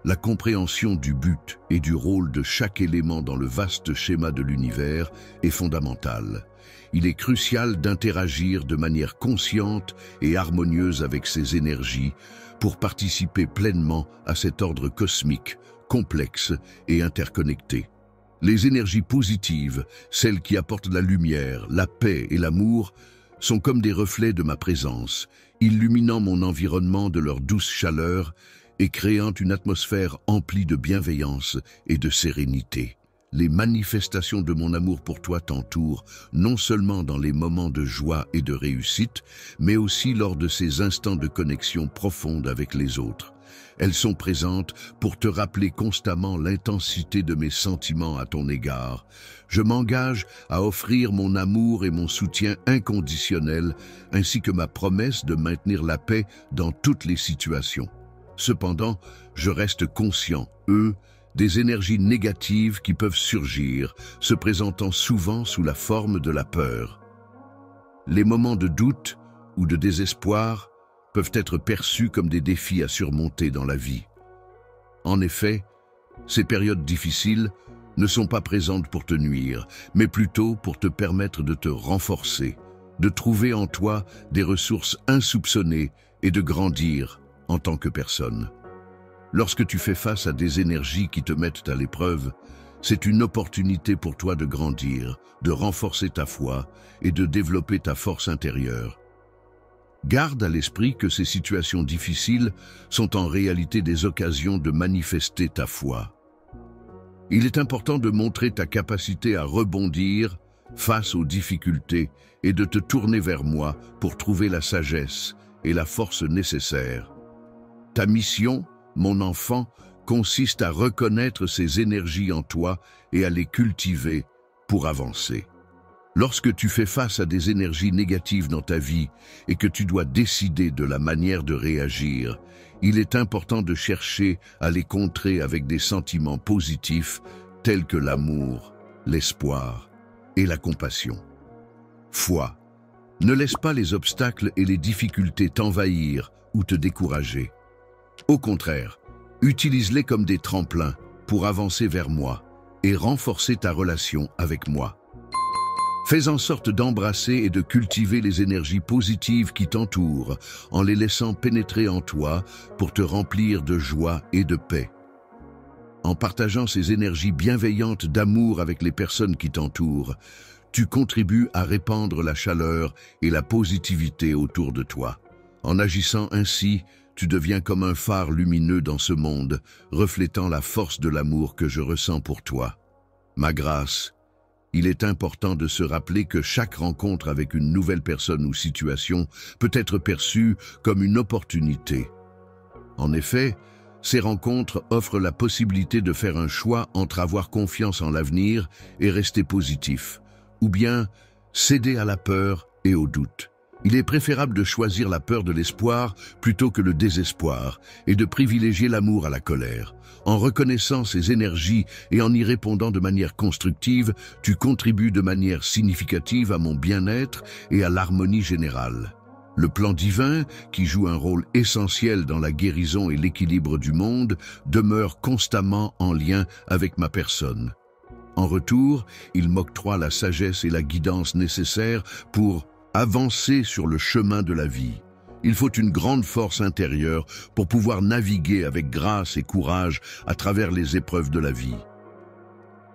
La compréhension du but et du rôle de chaque élément dans le vaste schéma de l'univers est fondamentale. Il est crucial d'interagir de manière consciente et harmonieuse avec ces énergies pour participer pleinement à cet ordre cosmique, complexe et interconnecté. Les énergies positives, celles qui apportent la lumière, la paix et l'amour, sont comme des reflets de ma présence, illuminant mon environnement de leur douce chaleur et créant une atmosphère emplie de bienveillance et de sérénité. Les manifestations de mon amour pour toi t'entourent, non seulement dans les moments de joie et de réussite, mais aussi lors de ces instants de connexion profonde avec les autres. Elles sont présentes pour te rappeler constamment l'intensité de mes sentiments à ton égard. Je m'engage à offrir mon amour et mon soutien inconditionnel, ainsi que ma promesse de maintenir la paix dans toutes les situations. Cependant, je reste conscient, des énergies négatives qui peuvent surgir, se présentant souvent sous la forme de la peur. Les moments de doute ou de désespoir peuvent être perçus comme des défis à surmonter dans la vie. En effet, ces périodes difficiles ne sont pas présentes pour te nuire, mais plutôt pour te permettre de te renforcer, de trouver en toi des ressources insoupçonnées et de grandir en tant que personne. Lorsque tu fais face à des énergies qui te mettent à l'épreuve, c'est une opportunité pour toi de grandir, de renforcer ta foi et de développer ta force intérieure. Garde à l'esprit que ces situations difficiles sont en réalité des occasions de manifester ta foi. Il est important de montrer ta capacité à rebondir face aux difficultés et de te tourner vers moi pour trouver la sagesse et la force nécessaires. Ta mission, mon enfant, consiste à reconnaître ces énergies en toi et à les cultiver pour avancer. Lorsque tu fais face à des énergies négatives dans ta vie et que tu dois décider de la manière de réagir, il est important de chercher à les contrer avec des sentiments positifs tels que l'amour, l'espoir et la compassion. Foi. Ne laisse pas les obstacles et les difficultés t'envahir ou te décourager. Au contraire, utilise-les comme des tremplins pour avancer vers moi et renforcer ta relation avec moi. Fais en sorte d'embrasser et de cultiver les énergies positives qui t'entourent en les laissant pénétrer en toi pour te remplir de joie et de paix. En partageant ces énergies bienveillantes d'amour avec les personnes qui t'entourent, tu contribues à répandre la chaleur et la positivité autour de toi. En agissant ainsi, tu deviens comme un phare lumineux dans ce monde, reflétant la force de l'amour que je ressens pour toi. Ma grâce, il est important de se rappeler que chaque rencontre avec une nouvelle personne ou situation peut être perçue comme une opportunité. En effet, ces rencontres offrent la possibilité de faire un choix entre avoir confiance en l'avenir et rester positif, ou bien céder à la peur et au doute. Il est préférable de choisir la peur de l'espoir plutôt que le désespoir et de privilégier l'amour à la colère. En reconnaissant ces énergies et en y répondant de manière constructive, tu contribues de manière significative à mon bien-être et à l'harmonie générale. Le plan divin, qui joue un rôle essentiel dans la guérison et l'équilibre du monde, demeure constamment en lien avec ma personne. En retour, il m'octroie la sagesse et la guidance nécessaires pour avancer sur le chemin de la vie. Il faut une grande force intérieure pour pouvoir naviguer avec grâce et courage à travers les épreuves de la vie.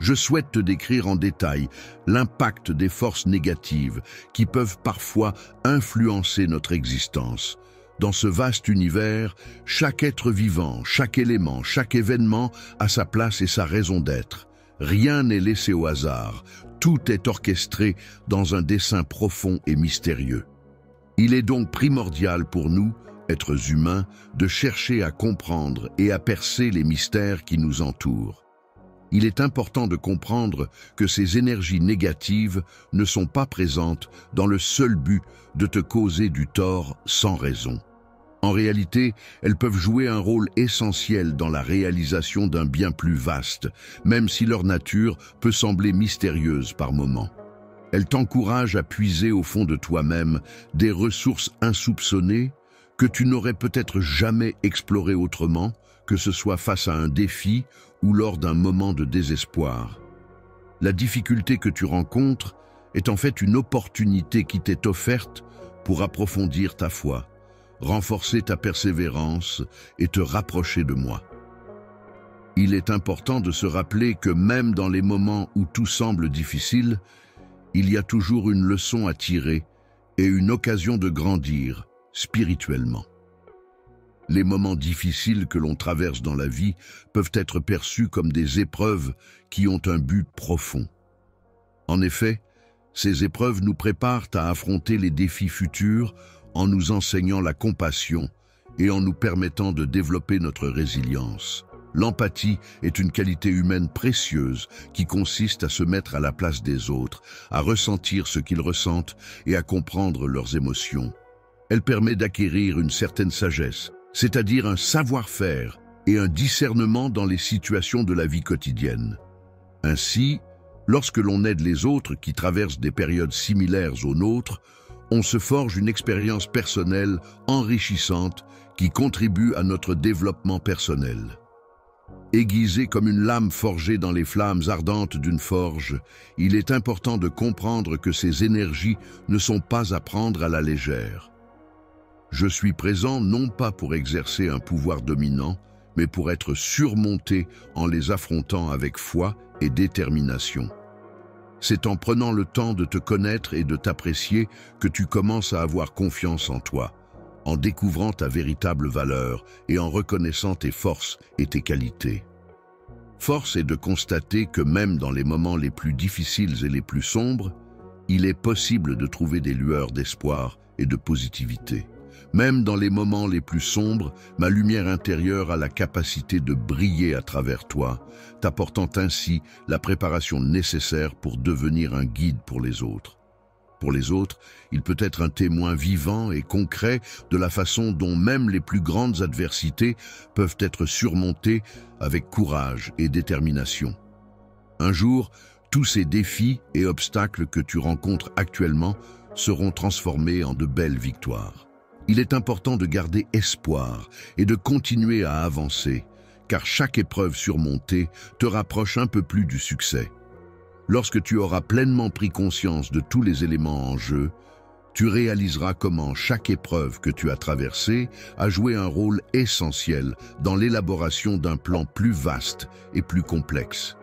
Je souhaite te décrire en détail l'impact des forces négatives qui peuvent parfois influencer notre existence. Dans ce vaste univers, chaque être vivant, chaque élément, chaque événement a sa place et sa raison d'être. Rien n'est laissé au hasard. Tout est orchestré dans un dessein profond et mystérieux. Il est donc primordial pour nous êtres humains, de chercher à comprendre et à percer les mystères qui nous entourent. Il est important de comprendre que ces énergies négatives ne sont pas présentes dans le seul but de te causer du tort sans raison. En réalité, elles peuvent jouer un rôle essentiel dans la réalisation d'un bien plus vaste, même si leur nature peut sembler mystérieuse par moments. Elles t'encouragent à puiser au fond de toi-même des ressources insoupçonnées que tu n'aurais peut-être jamais explorées autrement, que ce soit face à un défi ou lors d'un moment de désespoir. La difficulté que tu rencontres est en fait une opportunité qui t'est offerte pour approfondir ta foi, renforcer ta persévérance et te rapprocher de moi. Il est important de se rappeler que même dans les moments où tout semble difficile, il y a toujours une leçon à tirer et une occasion de grandir spirituellement. Les moments difficiles que l'on traverse dans la vie peuvent être perçus comme des épreuves qui ont un but profond. En effet, ces épreuves nous préparent à affronter les défis futurs en nous enseignant la compassion et en nous permettant de développer notre résilience. L'empathie est une qualité humaine précieuse qui consiste à se mettre à la place des autres, à ressentir ce qu'ils ressentent et à comprendre leurs émotions. Elle permet d'acquérir une certaine sagesse, c'est-à-dire un savoir-faire et un discernement dans les situations de la vie quotidienne. Ainsi, lorsque l'on aide les autres qui traversent des périodes similaires aux nôtres, on se forge une expérience personnelle enrichissante qui contribue à notre développement personnel. Aiguisé comme une lame forgée dans les flammes ardentes d'une forge, il est important de comprendre que ces énergies ne sont pas à prendre à la légère. Je suis présent non pas pour exercer un pouvoir dominant, mais pour être surmonté en les affrontant avec foi et détermination. C'est en prenant le temps de te connaître et de t'apprécier que tu commences à avoir confiance en toi, en découvrant ta véritable valeur et en reconnaissant tes forces et tes qualités. Force est de constater que même dans les moments les plus difficiles et les plus sombres, il est possible de trouver des lueurs d'espoir et de positivité. Même dans les moments les plus sombres, ma lumière intérieure a la capacité de briller à travers toi, t'apportant ainsi la préparation nécessaire pour devenir un guide pour les autres. Pour les autres, il peut être un témoin vivant et concret de la façon dont même les plus grandes adversités peuvent être surmontées avec courage et détermination. Un jour, tous ces défis et obstacles que tu rencontres actuellement seront transformés en de belles victoires. Il est important de garder espoir et de continuer à avancer, car chaque épreuve surmontée te rapproche un peu plus du succès. Lorsque tu auras pleinement pris conscience de tous les éléments en jeu, tu réaliseras comment chaque épreuve que tu as traversée a joué un rôle essentiel dans l'élaboration d'un plan plus vaste et plus complexe.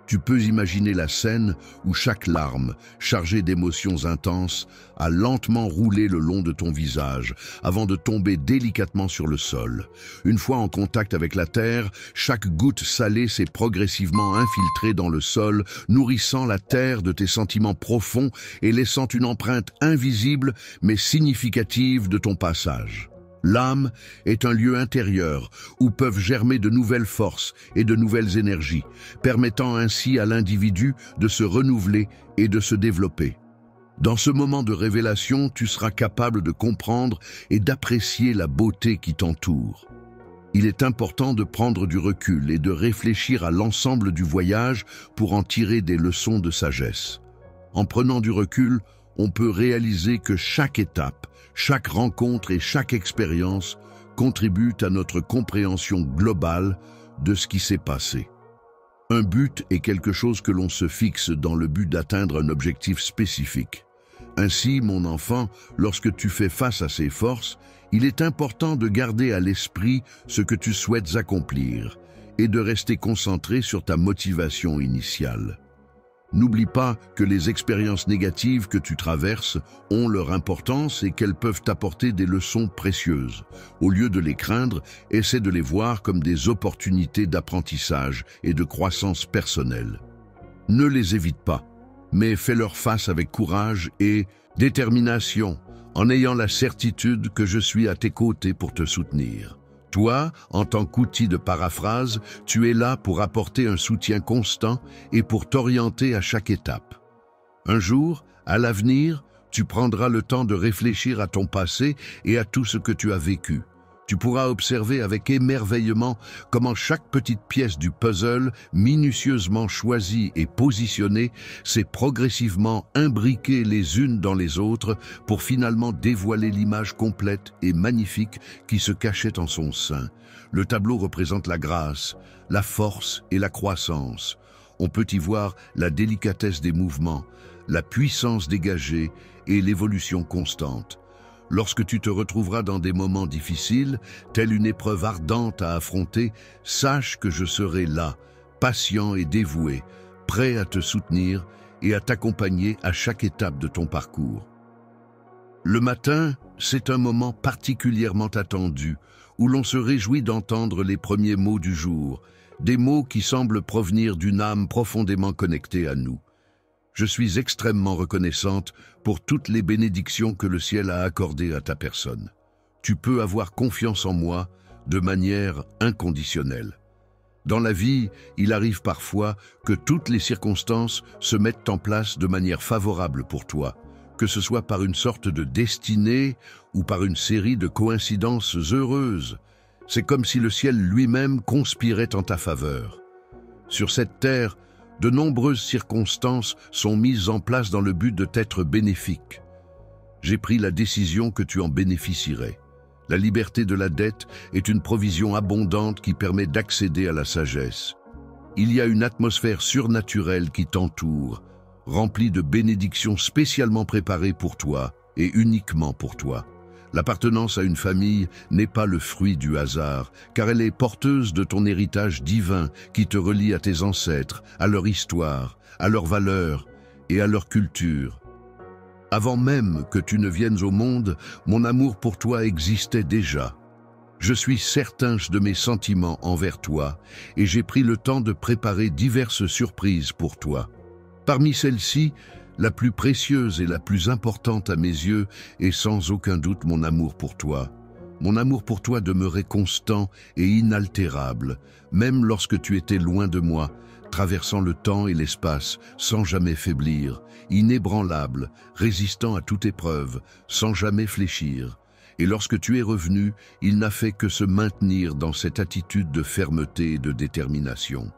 Tu peux imaginer la scène où chaque larme, chargée d'émotions intenses, a lentement roulé le long de ton visage avant de tomber délicatement sur le sol. Une fois en contact avec la terre, chaque goutte salée s'est progressivement infiltrée dans le sol, nourrissant la terre de tes sentiments profonds et laissant une empreinte invisible mais significative de ton passage. L'âme est un lieu intérieur où peuvent germer de nouvelles forces et de nouvelles énergies, permettant ainsi à l'individu de se renouveler et de se développer. Dans ce moment de révélation, tu seras capable de comprendre et d'apprécier la beauté qui t'entoure. Il est important de prendre du recul et de réfléchir à l'ensemble du voyage pour en tirer des leçons de sagesse. En prenant du recul, on peut réaliser que chaque étape, chaque rencontre et chaque expérience contribuent à notre compréhension globale de ce qui s'est passé. Un but est quelque chose que l'on se fixe dans le but d'atteindre un objectif spécifique. Ainsi, mon enfant, lorsque tu fais face à ces forces, il est important de garder à l'esprit ce que tu souhaites accomplir et de rester concentré sur ta motivation initiale. N'oublie pas que les expériences négatives que tu traverses ont leur importance et qu'elles peuvent t'apporter des leçons précieuses. Au lieu de les craindre, essaie de les voir comme des opportunités d'apprentissage et de croissance personnelle. Ne les évite pas, mais fais-leur face avec courage et détermination, en ayant la certitude que je suis à tes côtés pour te soutenir. Toi, en tant qu'outil de paraphrase, tu es là pour apporter un soutien constant et pour t'orienter à chaque étape. Un jour, à l'avenir, tu prendras le temps de réfléchir à ton passé et à tout ce que tu as vécu. Tu pourras observer avec émerveillement comment chaque petite pièce du puzzle, minutieusement choisie et positionnée, s'est progressivement imbriquée les unes dans les autres pour finalement dévoiler l'image complète et magnifique qui se cachait en son sein. Le tableau représente la grâce, la force et la croissance. On peut y voir la délicatesse des mouvements, la puissance dégagée et l'évolution constante. Lorsque tu te retrouveras dans des moments difficiles, telle une épreuve ardente à affronter, sache que je serai là, patient et dévoué, prêt à te soutenir et à t'accompagner à chaque étape de ton parcours. Le matin, c'est un moment particulièrement attendu, où l'on se réjouit d'entendre les premiers mots du jour, des mots qui semblent provenir d'une âme profondément connectée à nous. Je suis extrêmement reconnaissante pour toutes les bénédictions que le ciel a accordées à ta personne. Tu peux avoir confiance en moi de manière inconditionnelle. Dans la vie, il arrive parfois que toutes les circonstances se mettent en place de manière favorable pour toi, que ce soit par une sorte de destinée ou par une série de coïncidences heureuses. C'est comme si le ciel lui-même conspirait en ta faveur. Sur cette terre, de nombreuses circonstances sont mises en place dans le but de t'être bénéfiques. J'ai pris la décision que tu en bénéficierais. La liberté de la dette est une provision abondante qui permet d'accéder à la sagesse. Il y a une atmosphère surnaturelle qui t'entoure, remplie de bénédictions spécialement préparées pour toi et uniquement pour toi. L'appartenance à une famille n'est pas le fruit du hasard, car elle est porteuse de ton héritage divin qui te relie à tes ancêtres, à leur histoire, à leurs valeurs et à leur culture. Avant même que tu ne viennes au monde, mon amour pour toi existait déjà. Je suis certain de mes sentiments envers toi et j'ai pris le temps de préparer diverses surprises pour toi. Parmi celles-ci, la plus précieuse et la plus importante à mes yeux est sans aucun doute mon amour pour toi. Mon amour pour toi demeurait constant et inaltérable, même lorsque tu étais loin de moi, traversant le temps et l'espace sans jamais faiblir, inébranlable, résistant à toute épreuve, sans jamais fléchir. Et lorsque tu es revenu, il n'a fait que se maintenir dans cette attitude de fermeté et de détermination.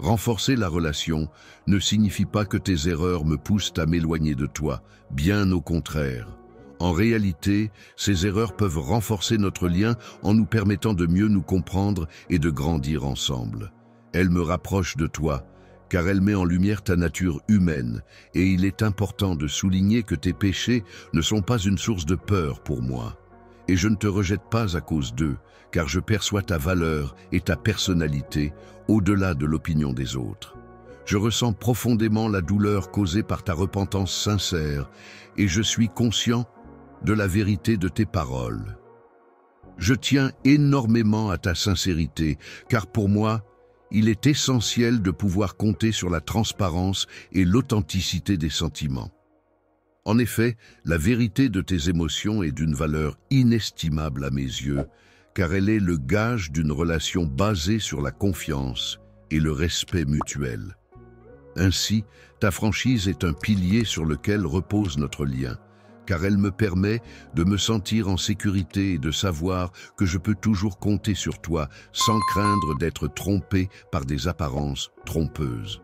Renforcer la relation ne signifie pas que tes erreurs me poussent à m'éloigner de toi, bien au contraire. En réalité, ces erreurs peuvent renforcer notre lien en nous permettant de mieux nous comprendre et de grandir ensemble. Elles me rapprochent de toi, car elle met en lumière ta nature humaine, et il est important de souligner que tes péchés ne sont pas une source de peur pour moi. Et je ne te rejette pas à cause d'eux, car je perçois ta valeur et ta personnalité au-delà de l'opinion des autres. Je ressens profondément la douleur causée par ta repentance sincère et je suis conscient de la vérité de tes paroles. Je tiens énormément à ta sincérité, car pour moi, il est essentiel de pouvoir compter sur la transparence et l'authenticité des sentiments. En effet, la vérité de tes émotions est d'une valeur inestimable à mes yeux, car elle est le gage d'une relation basée sur la confiance et le respect mutuel. Ainsi, ta franchise est un pilier sur lequel repose notre lien, car elle me permet de me sentir en sécurité et de savoir que je peux toujours compter sur toi sans craindre d'être trompé par des apparences trompeuses.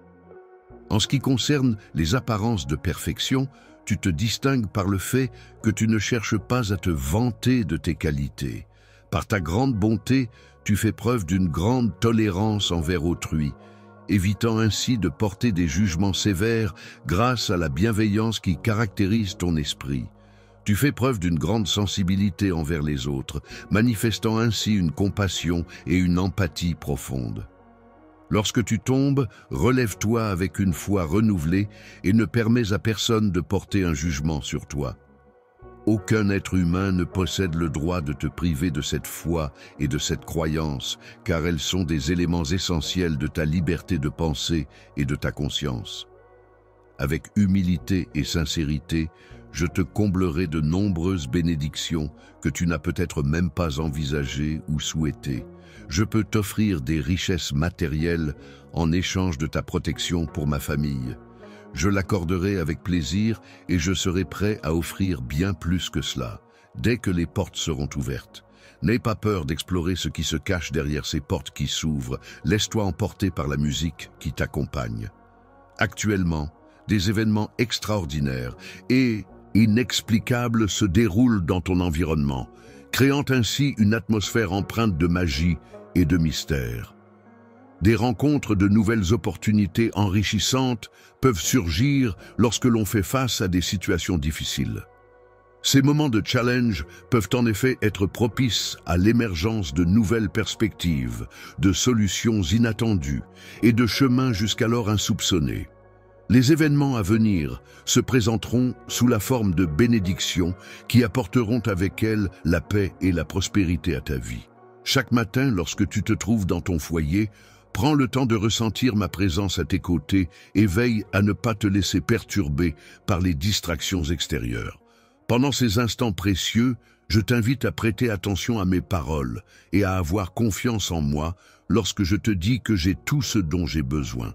En ce qui concerne les apparences de perfection, tu te distingues par le fait que tu ne cherches pas à te vanter de tes qualités. Par ta grande bonté, tu fais preuve d'une grande tolérance envers autrui, évitant ainsi de porter des jugements sévères grâce à la bienveillance qui caractérise ton esprit. Tu fais preuve d'une grande sensibilité envers les autres, manifestant ainsi une compassion et une empathie profonde. Lorsque tu tombes, relève-toi avec une foi renouvelée et ne permets à personne de porter un jugement sur toi. Aucun être humain ne possède le droit de te priver de cette foi et de cette croyance, car elles sont des éléments essentiels de ta liberté de penser et de ta conscience. Avec humilité et sincérité, je te comblerai de nombreuses bénédictions que tu n'as peut-être même pas envisagées ou souhaitées. Je peux t'offrir des richesses matérielles en échange de ta protection pour ma famille. Je l'accorderai avec plaisir et je serai prêt à offrir bien plus que cela, dès que les portes seront ouvertes. N'aie pas peur d'explorer ce qui se cache derrière ces portes qui s'ouvrent. Laisse-toi emporter par la musique qui t'accompagne. Actuellement, des événements extraordinaires et inexplicables se déroulent dans ton environnement, créant ainsi une atmosphère empreinte de magie et de mystère. Des rencontres de nouvelles opportunités enrichissantes peuvent surgir lorsque l'on fait face à des situations difficiles. Ces moments de challenge peuvent en effet être propices à l'émergence de nouvelles perspectives, de solutions inattendues et de chemins jusqu'alors insoupçonnés. Les événements à venir se présenteront sous la forme de bénédictions qui apporteront avec elles la paix et la prospérité à ta vie. Chaque matin, lorsque tu te trouves dans ton foyer, prends le temps de ressentir ma présence à tes côtés et veille à ne pas te laisser perturber par les distractions extérieures. Pendant ces instants précieux, je t'invite à prêter attention à mes paroles et à avoir confiance en moi lorsque je te dis que j'ai tout ce dont j'ai besoin.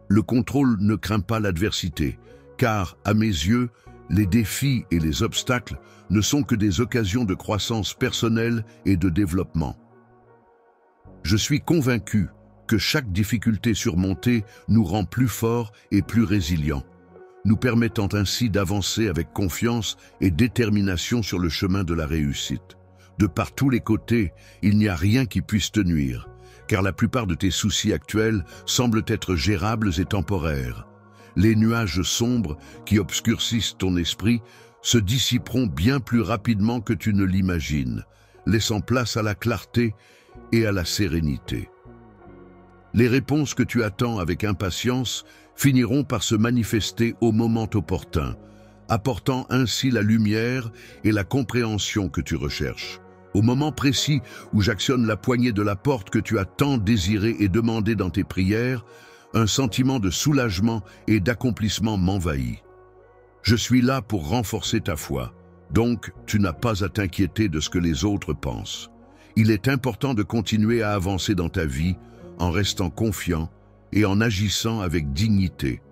Le contrôle ne craint pas l'adversité, car, à mes yeux, les défis et les obstacles ne sont que des occasions de croissance personnelle et de développement. Je suis convaincu que chaque difficulté surmontée nous rend plus forts et plus résilients, nous permettant ainsi d'avancer avec confiance et détermination sur le chemin de la réussite. De par tous les côtés, il n'y a rien qui puisse te nuire, car la plupart de tes soucis actuels semblent être gérables et temporaires. Les nuages sombres qui obscurcissent ton esprit se dissiperont bien plus rapidement que tu ne l'imagines, laissant place à la clarté et à la sérénité. Les réponses que tu attends avec impatience finiront par se manifester au moment opportun, apportant ainsi la lumière et la compréhension que tu recherches. Au moment précis où j'actionne la poignée de la porte que tu as tant désirée et demandée dans tes prières, un sentiment de soulagement et d'accomplissement m'envahit. Je suis là pour renforcer ta foi, donc tu n'as pas à t'inquiéter de ce que les autres pensent. Il est important de continuer à avancer dans ta vie en restant confiant et en agissant avec dignité,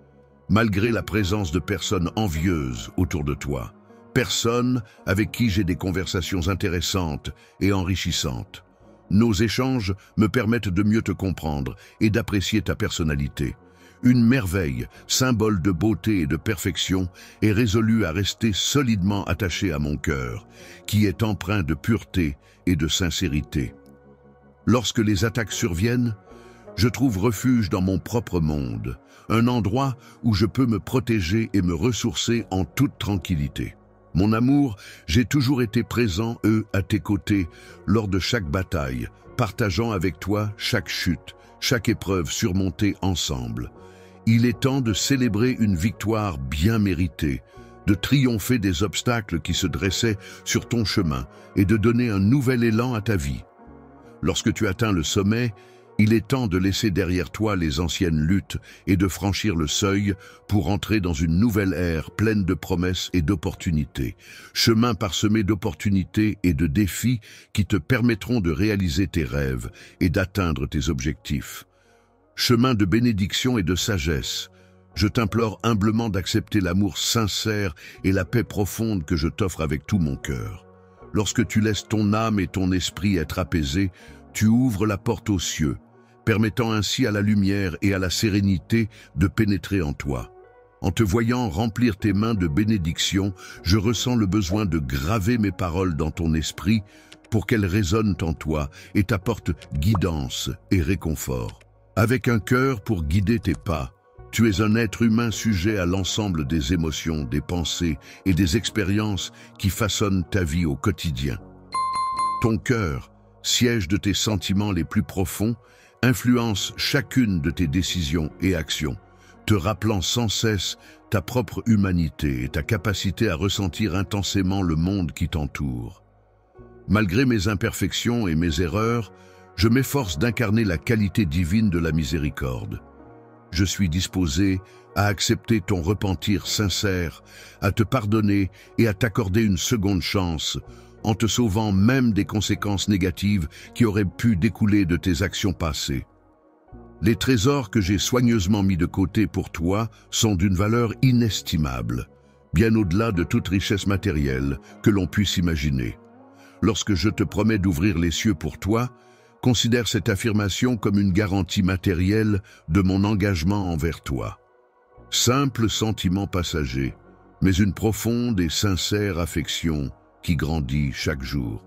malgré la présence de personnes envieuses autour de toi, personnes avec qui j'ai des conversations intéressantes et enrichissantes. Nos échanges me permettent de mieux te comprendre et d'apprécier ta personnalité. Une merveille, symbole de beauté et de perfection, est résolue à rester solidement attachée à mon cœur, qui est empreint de pureté et de sincérité. Lorsque les attaques surviennent, je trouve refuge dans mon propre monde, un endroit où je peux me protéger et me ressourcer en toute tranquillité. Mon amour, j'ai toujours été présent, à tes côtés, lors de chaque bataille, partageant avec toi chaque chute, chaque épreuve surmontée ensemble. Il est temps de célébrer une victoire bien méritée, de triompher des obstacles qui se dressaient sur ton chemin et de donner un nouvel élan à ta vie. Lorsque tu atteins le sommet, il est temps de laisser derrière toi les anciennes luttes et de franchir le seuil pour entrer dans une nouvelle ère pleine de promesses et d'opportunités. Chemin parsemé d'opportunités et de défis qui te permettront de réaliser tes rêves et d'atteindre tes objectifs. Chemin de bénédiction et de sagesse. Je t'implore humblement d'accepter l'amour sincère et la paix profonde que je t'offre avec tout mon cœur. Lorsque tu laisses ton âme et ton esprit être apaisés, tu ouvres la porte aux cieux, permettant ainsi à la lumière et à la sérénité de pénétrer en toi. En te voyant remplir tes mains de bénédictions, je ressens le besoin de graver mes paroles dans ton esprit pour qu'elles résonnent en toi et t'apportent guidance et réconfort. Avec un cœur pour guider tes pas, tu es un être humain sujet à l'ensemble des émotions, des pensées et des expériences qui façonnent ta vie au quotidien. Ton cœur, siège de tes sentiments les plus profonds, influence chacune de tes décisions et actions, te rappelant sans cesse ta propre humanité et ta capacité à ressentir intensément le monde qui t'entoure. Malgré mes imperfections et mes erreurs, je m'efforce d'incarner la qualité divine de la miséricorde. Je suis disposé à accepter ton repentir sincère, à te pardonner et à t'accorder une seconde chance, en te sauvant même des conséquences négatives qui auraient pu découler de tes actions passées. Les trésors que j'ai soigneusement mis de côté pour toi sont d'une valeur inestimable, bien au-delà de toute richesse matérielle que l'on puisse imaginer. Lorsque je te promets d'ouvrir les cieux pour toi, considère cette affirmation comme une garantie matérielle de mon engagement envers toi. Simple sentiment passager, mais une profonde et sincère affection qui grandit chaque jour.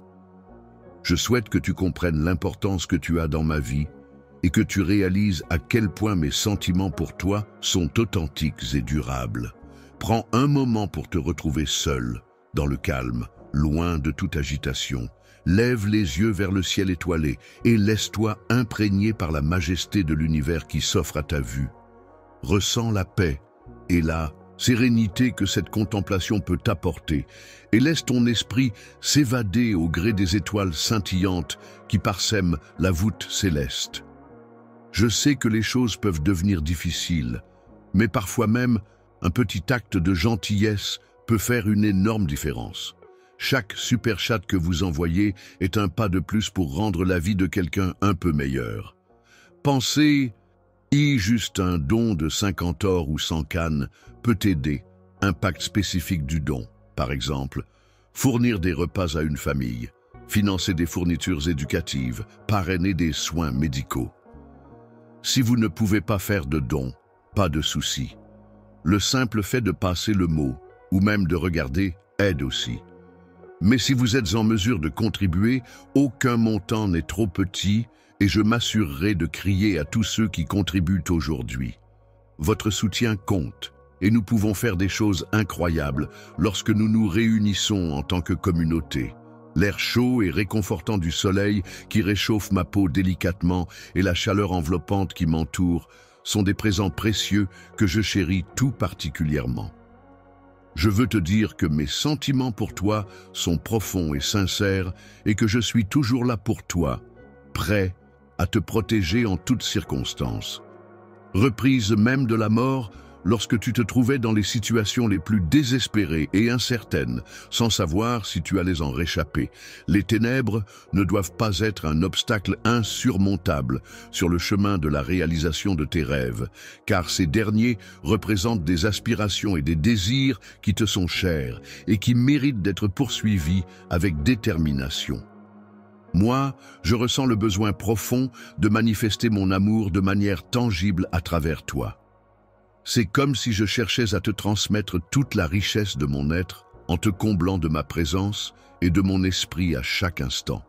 Je souhaite que tu comprennes l'importance que tu as dans ma vie et que tu réalises à quel point mes sentiments pour toi sont authentiques et durables. Prends un moment pour te retrouver seul, dans le calme, loin de toute agitation. Lève les yeux vers le ciel étoilé et laisse-toi imprégner par la majesté de l'univers qui s'offre à ta vue. Ressens la paix et la sérénité que cette contemplation peut t'apporter et laisse ton esprit s'évader au gré des étoiles scintillantes qui parsèment la voûte céleste. Je sais que les choses peuvent devenir difficiles, mais parfois même un petit acte de gentillesse peut faire une énorme différence. Chaque super chat que vous envoyez est un pas de plus pour rendre la vie de quelqu'un un peu meilleure. Pensez, juste un don de 50 or ou 100 cannes peut aider. Impact spécifique du don, par exemple, fournir des repas à une famille, financer des fournitures éducatives, parrainer des soins médicaux. Si vous ne pouvez pas faire de dons, pas de souci. Le simple fait de passer le mot, ou même de regarder, aide aussi. Mais si vous êtes en mesure de contribuer, aucun montant n'est trop petit et je m'assurerai de crier à tous ceux qui contribuent aujourd'hui. Votre soutien compte et nous pouvons faire des choses incroyables lorsque nous nous réunissons en tant que communauté. L'air chaud et réconfortant du soleil qui réchauffe ma peau délicatement et la chaleur enveloppante qui m'entoure sont des présents précieux que je chéris tout particulièrement. Je veux te dire que mes sentiments pour toi sont profonds et sincères et que je suis toujours là pour toi, prêt à te protéger en toutes circonstances. Reprise même de la mort, lorsque tu te trouvais dans les situations les plus désespérées et incertaines, sans savoir si tu allais en réchapper. Les ténèbres ne doivent pas être un obstacle insurmontable sur le chemin de la réalisation de tes rêves, car ces derniers représentent des aspirations et des désirs qui te sont chers et qui méritent d'être poursuivis avec détermination. Moi, je ressens le besoin profond de manifester mon amour de manière tangible à travers toi. C'est comme si je cherchais à te transmettre toute la richesse de mon être en te comblant de ma présence et de mon esprit à chaque instant.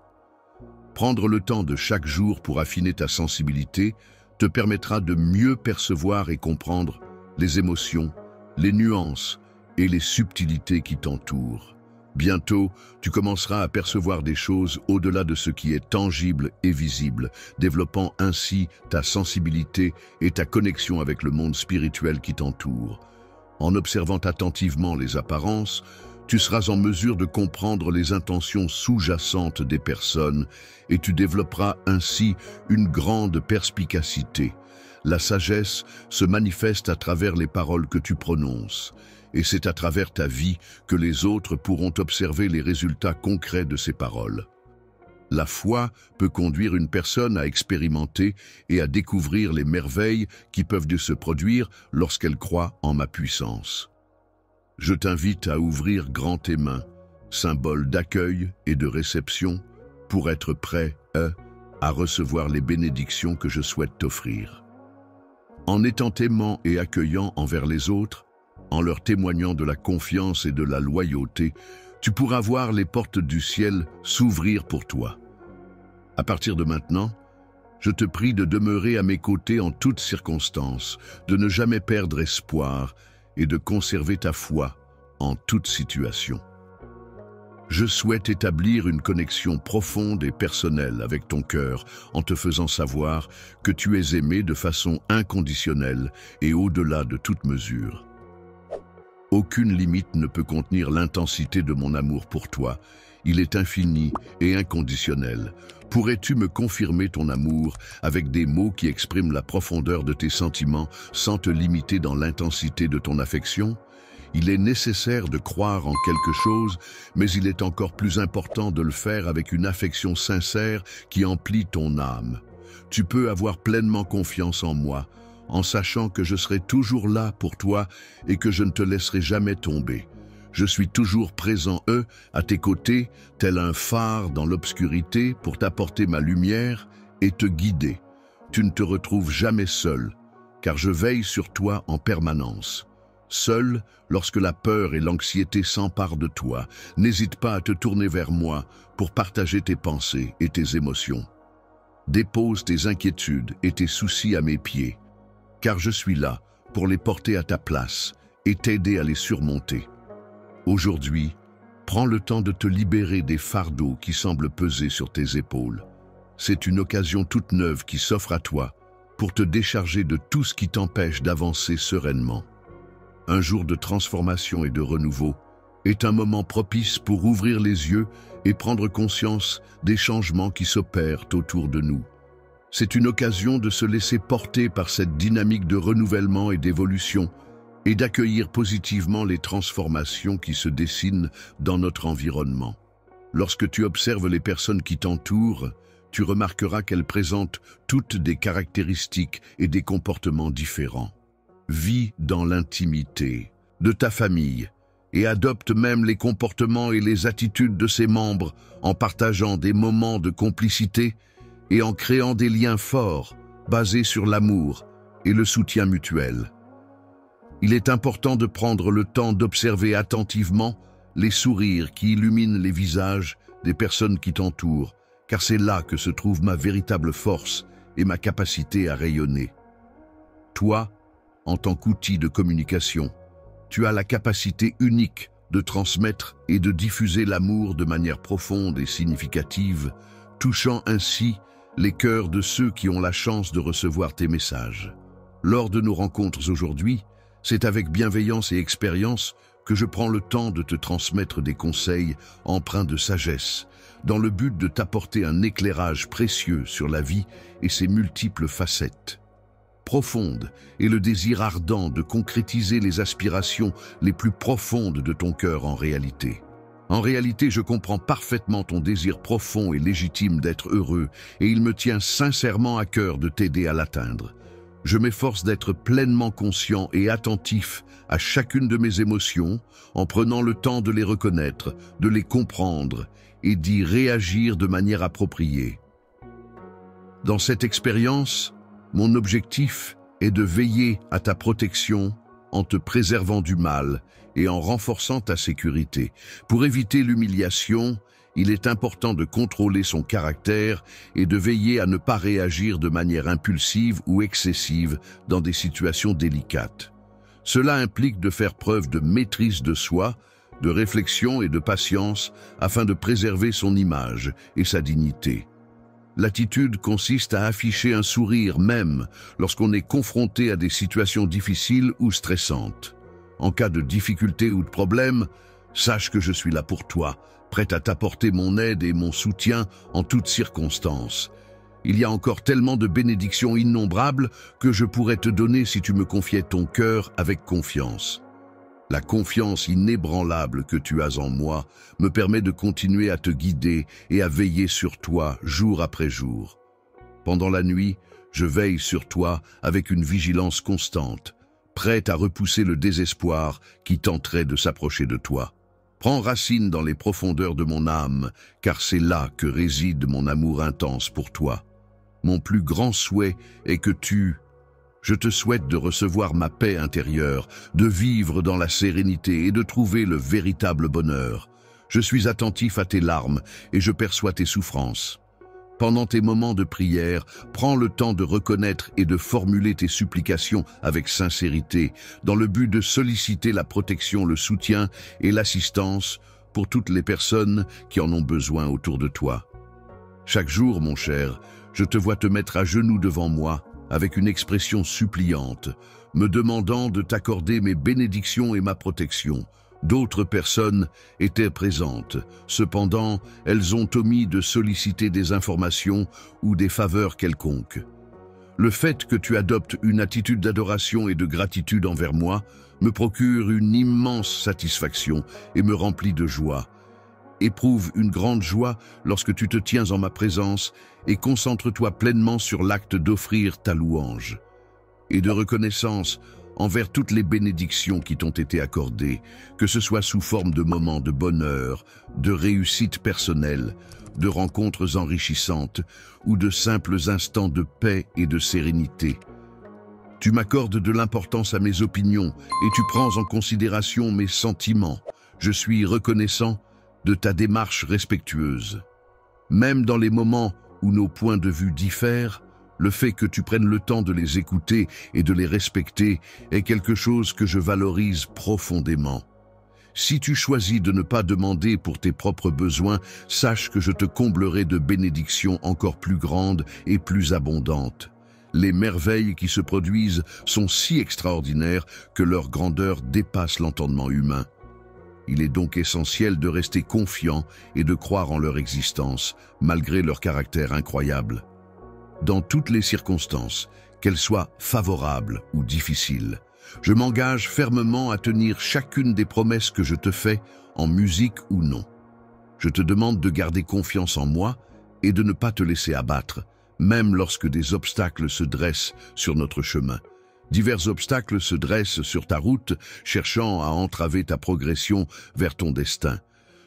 Prendre le temps de chaque jour pour affiner ta sensibilité te permettra de mieux percevoir et comprendre les émotions, les nuances et les subtilités qui t'entourent. Bientôt, tu commenceras à percevoir des choses au-delà de ce qui est tangible et visible, développant ainsi ta sensibilité et ta connexion avec le monde spirituel qui t'entoure. En observant attentivement les apparences, tu seras en mesure de comprendre les intentions sous-jacentes des personnes et tu développeras ainsi une grande perspicacité. La sagesse se manifeste à travers les paroles que tu prononces. Et c'est à travers ta vie que les autres pourront observer les résultats concrets de ces paroles. La foi peut conduire une personne à expérimenter et à découvrir les merveilles qui peuvent se produire lorsqu'elle croit en ma puissance. Je t'invite à ouvrir grand tes mains, symbole d'accueil et de réception, pour être prêt à recevoir les bénédictions que je souhaite t'offrir. En étant aimant et accueillant envers les autres, en leur témoignant de la confiance et de la loyauté, tu pourras voir les portes du ciel s'ouvrir pour toi. À partir de maintenant, je te prie de demeurer à mes côtés en toutes circonstances, de ne jamais perdre espoir et de conserver ta foi en toute situation. Je souhaite établir une connexion profonde et personnelle avec ton cœur en te faisant savoir que tu es aimé de façon inconditionnelle et au-delà de toute mesure. Aucune limite ne peut contenir l'intensité de mon amour pour toi, Il est infini et inconditionnel. Pourrais-tu me confirmer ton amour avec des mots qui expriment la profondeur de tes sentiments sans te limiter dans l'intensité de ton affection? Il est nécessaire de croire en quelque chose, mais il est encore plus important de le faire avec une affection sincère qui emplit ton âme. Tu peux avoir pleinement confiance en moi, en sachant que je serai toujours là pour toi et que je ne te laisserai jamais tomber. Je suis toujours présent, à tes côtés, tel un phare dans l'obscurité pour t'apporter ma lumière et te guider. Tu ne te retrouves jamais seul, car je veille sur toi en permanence. Seul, lorsque la peur et l'anxiété s'emparent de toi, n'hésite pas à te tourner vers moi pour partager tes pensées et tes émotions. Dépose tes inquiétudes et tes soucis à mes pieds, car je suis là pour les porter à ta place et t'aider à les surmonter. Aujourd'hui, prends le temps de te libérer des fardeaux qui semblent peser sur tes épaules. C'est une occasion toute neuve qui s'offre à toi pour te décharger de tout ce qui t'empêche d'avancer sereinement. Un jour de transformation et de renouveau est un moment propice pour ouvrir les yeux et prendre conscience des changements qui s'opèrent autour de nous. C'est une occasion de se laisser porter par cette dynamique de renouvellement et d'évolution et d'accueillir positivement les transformations qui se dessinent dans notre environnement. Lorsque tu observes les personnes qui t'entourent, tu remarqueras qu'elles présentent toutes des caractéristiques et des comportements différents. Vis dans l'intimité de ta famille et adopte même les comportements et les attitudes de ses membres en partageant des moments de complicité et en créant des liens forts basés sur l'amour et le soutien mutuel. Il est important de prendre le temps d'observer attentivement les sourires qui illuminent les visages des personnes qui t'entourent, car c'est là que se trouve ma véritable force et ma capacité à rayonner. Toi, en tant qu'outil de communication, tu as la capacité unique de transmettre et de diffuser l'amour de manière profonde et significative, touchant ainsi les cœurs de ceux qui ont la chance de recevoir tes messages. Lors de nos rencontres aujourd'hui, c'est avec bienveillance et expérience que je prends le temps de te transmettre des conseils empreints de sagesse, dans le but de t'apporter un éclairage précieux sur la vie et ses multiples facettes. Profonde est le désir ardent de concrétiser les aspirations les plus profondes de ton cœur en réalité. En réalité, je comprends parfaitement ton désir profond et légitime d'être heureux et il me tient sincèrement à cœur de t'aider à l'atteindre. Je m'efforce d'être pleinement conscient et attentif à chacune de mes émotions en prenant le temps de les reconnaître, de les comprendre et d'y réagir de manière appropriée. Dans cette expérience, mon objectif est de veiller à ta protection en te préservant du mal et en renforçant ta sécurité. Pour éviter l'humiliation, il est important de contrôler son caractère et de veiller à ne pas réagir de manière impulsive ou excessive dans des situations délicates. Cela implique de faire preuve de maîtrise de soi, de réflexion et de patience afin de préserver son image et sa dignité. L'attitude consiste à afficher un sourire même lorsqu'on est confronté à des situations difficiles ou stressantes. En cas de difficulté ou de problème, sache que je suis là pour toi, prêt à t'apporter mon aide et mon soutien en toutes circonstances. Il y a encore tellement de bénédictions innombrables que je pourrais te donner si tu me confiais ton cœur avec confiance. La confiance inébranlable que tu as en moi me permet de continuer à te guider et à veiller sur toi jour après jour. Pendant la nuit, je veille sur toi avec une vigilance constante, prête à repousser le désespoir qui tenterait de s'approcher de toi. Prends racine dans les profondeurs de mon âme, car c'est là que réside mon amour intense pour toi. Mon plus grand souhait est que je te souhaite de recevoir ma paix intérieure, de vivre dans la sérénité et de trouver le véritable bonheur. Je suis attentif à tes larmes et je perçois tes souffrances. Pendant tes moments de prière, prends le temps de reconnaître et de formuler tes supplications avec sincérité, dans le but de solliciter la protection, le soutien et l'assistance pour toutes les personnes qui en ont besoin autour de toi. Chaque jour, mon cher, je te vois te mettre à genoux devant moi, avec une expression suppliante, me demandant de t'accorder mes bénédictions et ma protection. D'autres personnes étaient présentes. Cependant, elles ont omis de solliciter des informations ou des faveurs quelconques. Le fait que tu adoptes une attitude d'adoration et de gratitude envers moi me procure une immense satisfaction et me remplit de joie. Éprouve une grande joie lorsque tu te tiens en ma présence et concentre-toi pleinement sur l'acte d'offrir ta louange et de reconnaissance envers toutes les bénédictions qui t'ont été accordées, que ce soit sous forme de moments de bonheur, de réussite personnelle, de rencontres enrichissantes ou de simples instants de paix et de sérénité. Tu m'accordes de l'importance à mes opinions et tu prends en considération mes sentiments. Je suis reconnaissant de ta démarche respectueuse. Même dans les moments où nos points de vue diffèrent, le fait que tu prennes le temps de les écouter et de les respecter est quelque chose que je valorise profondément. Si tu choisis de ne pas demander pour tes propres besoins, sache que je te comblerai de bénédictions encore plus grandes et plus abondantes. Les merveilles qui se produisent sont si extraordinaires que leur grandeur dépasse l'entendement humain. Il est donc essentiel de rester confiant et de croire en leur existence, malgré leur caractère incroyable. Dans toutes les circonstances, qu'elles soient favorables ou difficiles, je m'engage fermement à tenir chacune des promesses que je te fais, en musique ou non. Je te demande de garder confiance en moi et de ne pas te laisser abattre, même lorsque des obstacles se dressent sur notre chemin. Divers obstacles se dressent sur ta route, cherchant à entraver ta progression vers ton destin.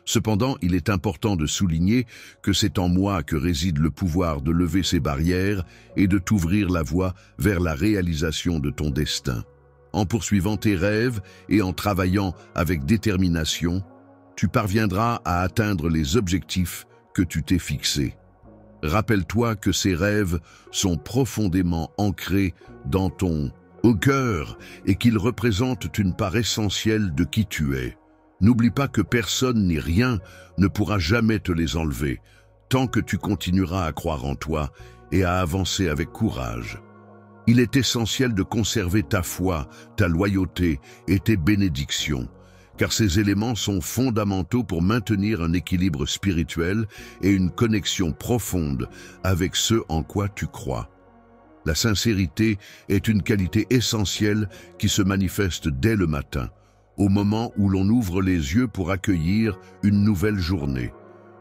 Cependant, il est important de souligner que c'est en moi que réside le pouvoir de lever ces barrières et de t'ouvrir la voie vers la réalisation de ton destin. En poursuivant tes rêves et en travaillant avec détermination, tu parviendras à atteindre les objectifs que tu t'es fixés. Rappelle-toi que ces rêves sont profondément ancrés dans ton cœur et qu'ils représentent une part essentielle de qui tu es. N'oublie pas que personne ni rien ne pourra jamais te les enlever, tant que tu continueras à croire en toi et à avancer avec courage. Il est essentiel de conserver ta foi, ta loyauté et tes bénédictions, car ces éléments sont fondamentaux pour maintenir un équilibre spirituel et une connexion profonde avec ce en quoi tu crois. La sincérité est une qualité essentielle qui se manifeste dès le matin, au moment où l'on ouvre les yeux pour accueillir une nouvelle journée.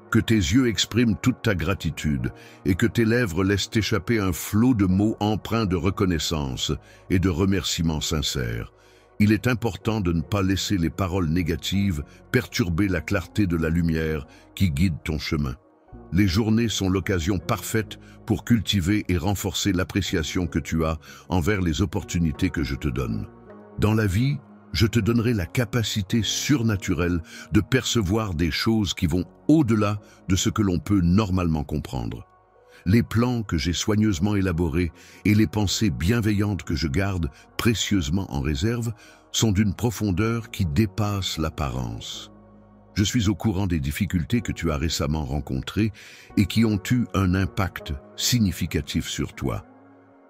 Que tes yeux expriment toute ta gratitude et que tes lèvres laissent échapper un flot de mots empreints de reconnaissance et de remerciements sincères. Il est important de ne pas laisser les paroles négatives perturber la clarté de la lumière qui guide ton chemin. Les journées sont l'occasion parfaite pour cultiver et renforcer l'appréciation que tu as envers les opportunités que je te donne. Dans la vie, je te donnerai la capacité surnaturelle de percevoir des choses qui vont au-delà de ce que l'on peut normalement comprendre. Les plans que j'ai soigneusement élaborés et les pensées bienveillantes que je garde précieusement en réserve sont d'une profondeur qui dépasse l'apparence. Je suis au courant des difficultés que tu as récemment rencontrées et qui ont eu un impact significatif sur toi.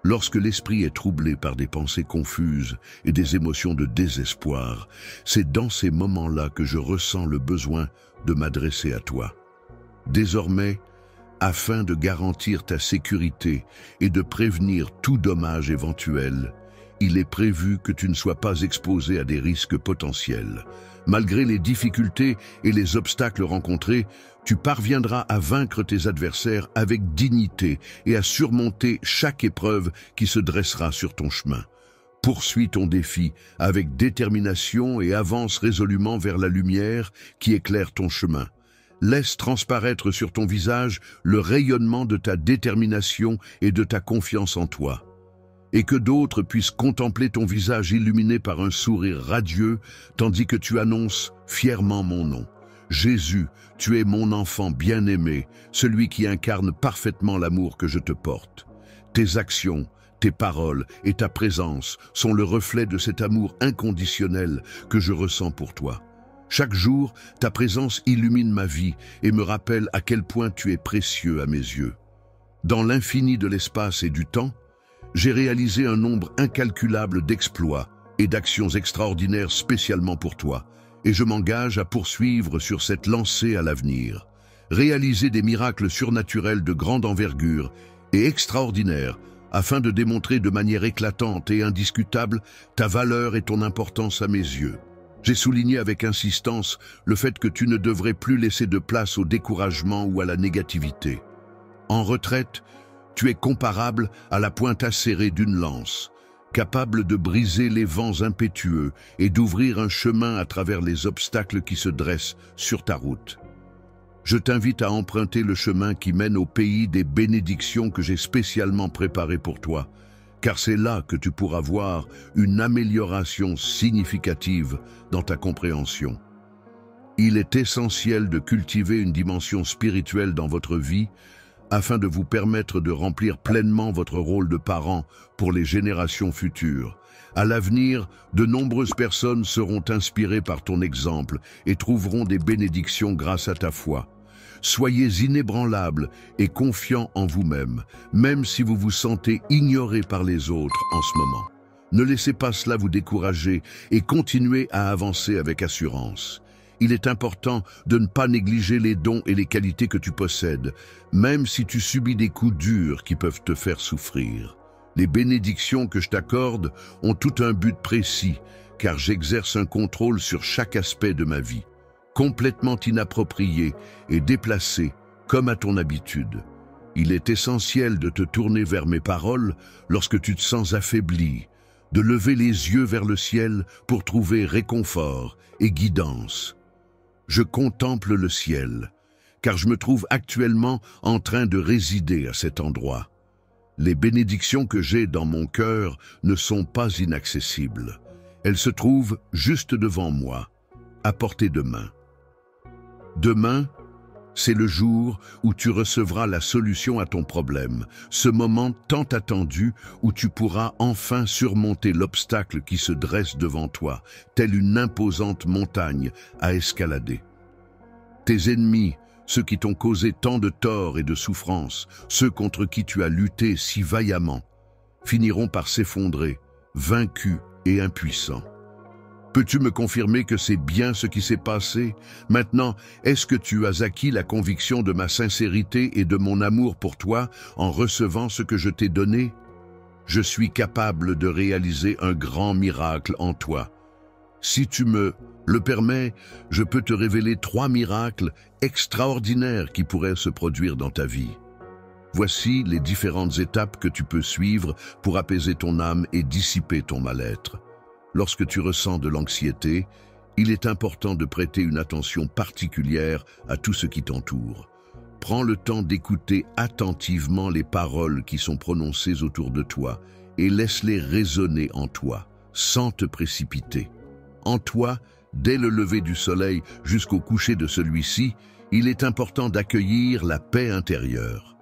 Lorsque l'esprit est troublé par des pensées confuses et des émotions de désespoir, c'est dans ces moments-là que je ressens le besoin de m'adresser à toi. Désormais, afin de garantir ta sécurité et de prévenir tout dommage éventuel, il est prévu que tu ne sois pas exposé à des risques potentiels. Malgré les difficultés et les obstacles rencontrés, tu parviendras à vaincre tes adversaires avec dignité et à surmonter chaque épreuve qui se dressera sur ton chemin. Poursuis ton défi avec détermination et avance résolument vers la lumière qui éclaire ton chemin. Laisse transparaître sur ton visage le rayonnement de ta détermination et de ta confiance en toi. Et que d'autres puissent contempler ton visage illuminé par un sourire radieux, tandis que tu annonces fièrement mon nom. Jésus, tu es mon enfant bien-aimé, celui qui incarne parfaitement l'amour que je te porte. Tes actions, tes paroles et ta présence sont le reflet de cet amour inconditionnel que je ressens pour toi. Chaque jour, ta présence illumine ma vie et me rappelle à quel point tu es précieux à mes yeux. Dans l'infini de l'espace et du temps, j'ai réalisé un nombre incalculable d'exploits et d'actions extraordinaires spécialement pour toi, et je m'engage à poursuivre sur cette lancée à l'avenir. Réaliser des miracles surnaturels de grande envergure et extraordinaires afin de démontrer de manière éclatante et indiscutable ta valeur et ton importance à mes yeux. J'ai souligné avec insistance le fait que tu ne devrais plus laisser de place au découragement ou à la négativité. En retraite, tu es comparable à la pointe acérée d'une lance, capable de briser les vents impétueux et d'ouvrir un chemin à travers les obstacles qui se dressent sur ta route. Je t'invite à emprunter le chemin qui mène au pays des bénédictions que j'ai spécialement préparé pour toi, car c'est là que tu pourras voir une amélioration significative dans ta compréhension. Il est essentiel de cultiver une dimension spirituelle dans votre vie afin de vous permettre de remplir pleinement votre rôle de parent pour les générations futures. À l'avenir, de nombreuses personnes seront inspirées par ton exemple et trouveront des bénédictions grâce à ta foi. Soyez inébranlables et confiants en vous-même, même si vous vous sentez ignoré par les autres en ce moment. Ne laissez pas cela vous décourager et continuez à avancer avec assurance. Il est important de ne pas négliger les dons et les qualités que tu possèdes, même si tu subis des coups durs qui peuvent te faire souffrir. Les bénédictions que je t'accorde ont tout un but précis, car j'exerce un contrôle sur chaque aspect de ma vie, complètement inapproprié et déplacé, comme à ton habitude. Il est essentiel de te tourner vers mes paroles lorsque tu te sens affaibli, de lever les yeux vers le ciel pour trouver réconfort et guidance. Je contemple le ciel, car je me trouve actuellement en train de résider à cet endroit. Les bénédictions que j'ai dans mon cœur ne sont pas inaccessibles. Elles se trouvent juste devant moi, à portée de main. Demain, c'est le jour où tu recevras la solution à ton problème, ce moment tant attendu où tu pourras enfin surmonter l'obstacle qui se dresse devant toi, telle une imposante montagne à escalader. Tes ennemis, ceux qui t'ont causé tant de tort et de souffrance, ceux contre qui tu as lutté si vaillamment, finiront par s'effondrer, vaincus et impuissants. Peux-tu me confirmer que c'est bien ce qui s'est passé? Maintenant, est-ce que tu as acquis la conviction de ma sincérité et de mon amour pour toi en recevant ce que je t'ai donné? Je suis capable de réaliser un grand miracle en toi. Si tu me le permets, je peux te révéler 3 miracles extraordinaires qui pourraient se produire dans ta vie. Voici les différentes étapes que tu peux suivre pour apaiser ton âme et dissiper ton mal-être. Lorsque tu ressens de l'anxiété, il est important de prêter une attention particulière à tout ce qui t'entoure. Prends le temps d'écouter attentivement les paroles qui sont prononcées autour de toi et laisse-les résonner en toi, sans te précipiter. En toi, dès le lever du soleil jusqu'au coucher de celui-ci, il est important d'accueillir la paix intérieure.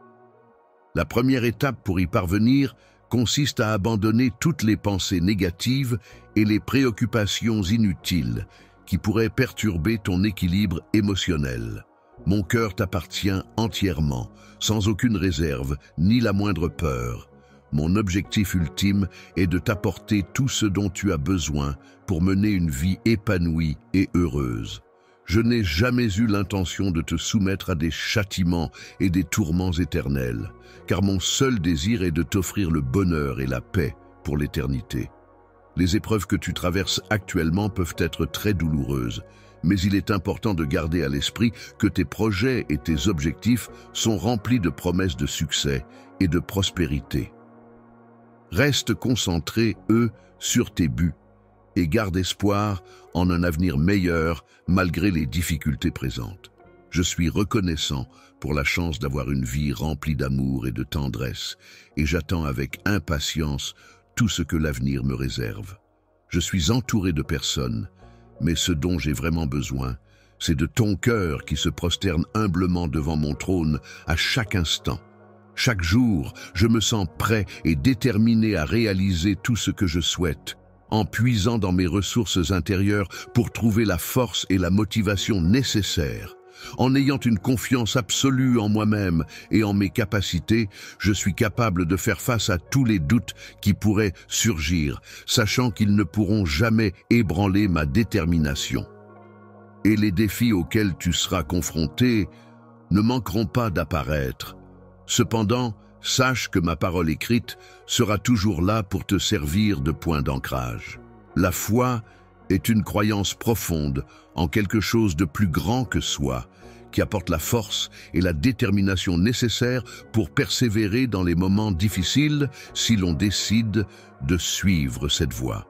La première étape pour y parvenir consiste à abandonner toutes les pensées négatives et les préoccupations inutiles qui pourraient perturber ton équilibre émotionnel. Mon cœur t'appartient entièrement, sans aucune réserve ni la moindre peur. Mon objectif ultime est de t'apporter tout ce dont tu as besoin pour mener une vie épanouie et heureuse. Je n'ai jamais eu l'intention de te soumettre à des châtiments et des tourments éternels, car mon seul désir est de t'offrir le bonheur et la paix pour l'éternité. Les épreuves que tu traverses actuellement peuvent être très douloureuses, mais il est important de garder à l'esprit que tes projets et tes objectifs sont remplis de promesses de succès et de prospérité. Reste concentré, sur tes buts et garde espoir en un avenir meilleur malgré les difficultés présentes. Je suis reconnaissant pour la chance d'avoir une vie remplie d'amour et de tendresse, et j'attends avec impatience tout ce que l'avenir me réserve. Je suis entouré de personnes, mais ce dont j'ai vraiment besoin, c'est de ton cœur qui se prosterne humblement devant mon trône à chaque instant. Chaque jour, je me sens prêt et déterminé à réaliser tout ce que je souhaite, en puisant dans mes ressources intérieures pour trouver la force et la motivation nécessaires. En ayant une confiance absolue en moi-même et en mes capacités, je suis capable de faire face à tous les doutes qui pourraient surgir, sachant qu'ils ne pourront jamais ébranler ma détermination. et les défis auxquels tu seras confronté ne manqueront pas d'apparaître. Cependant, sache que ma parole écrite sera toujours là pour te servir de point d'ancrage. La foi est une croyance profonde en quelque chose de plus grand que soi, qui apporte la force et la détermination nécessaires pour persévérer dans les moments difficiles si l'on décide de suivre cette voie.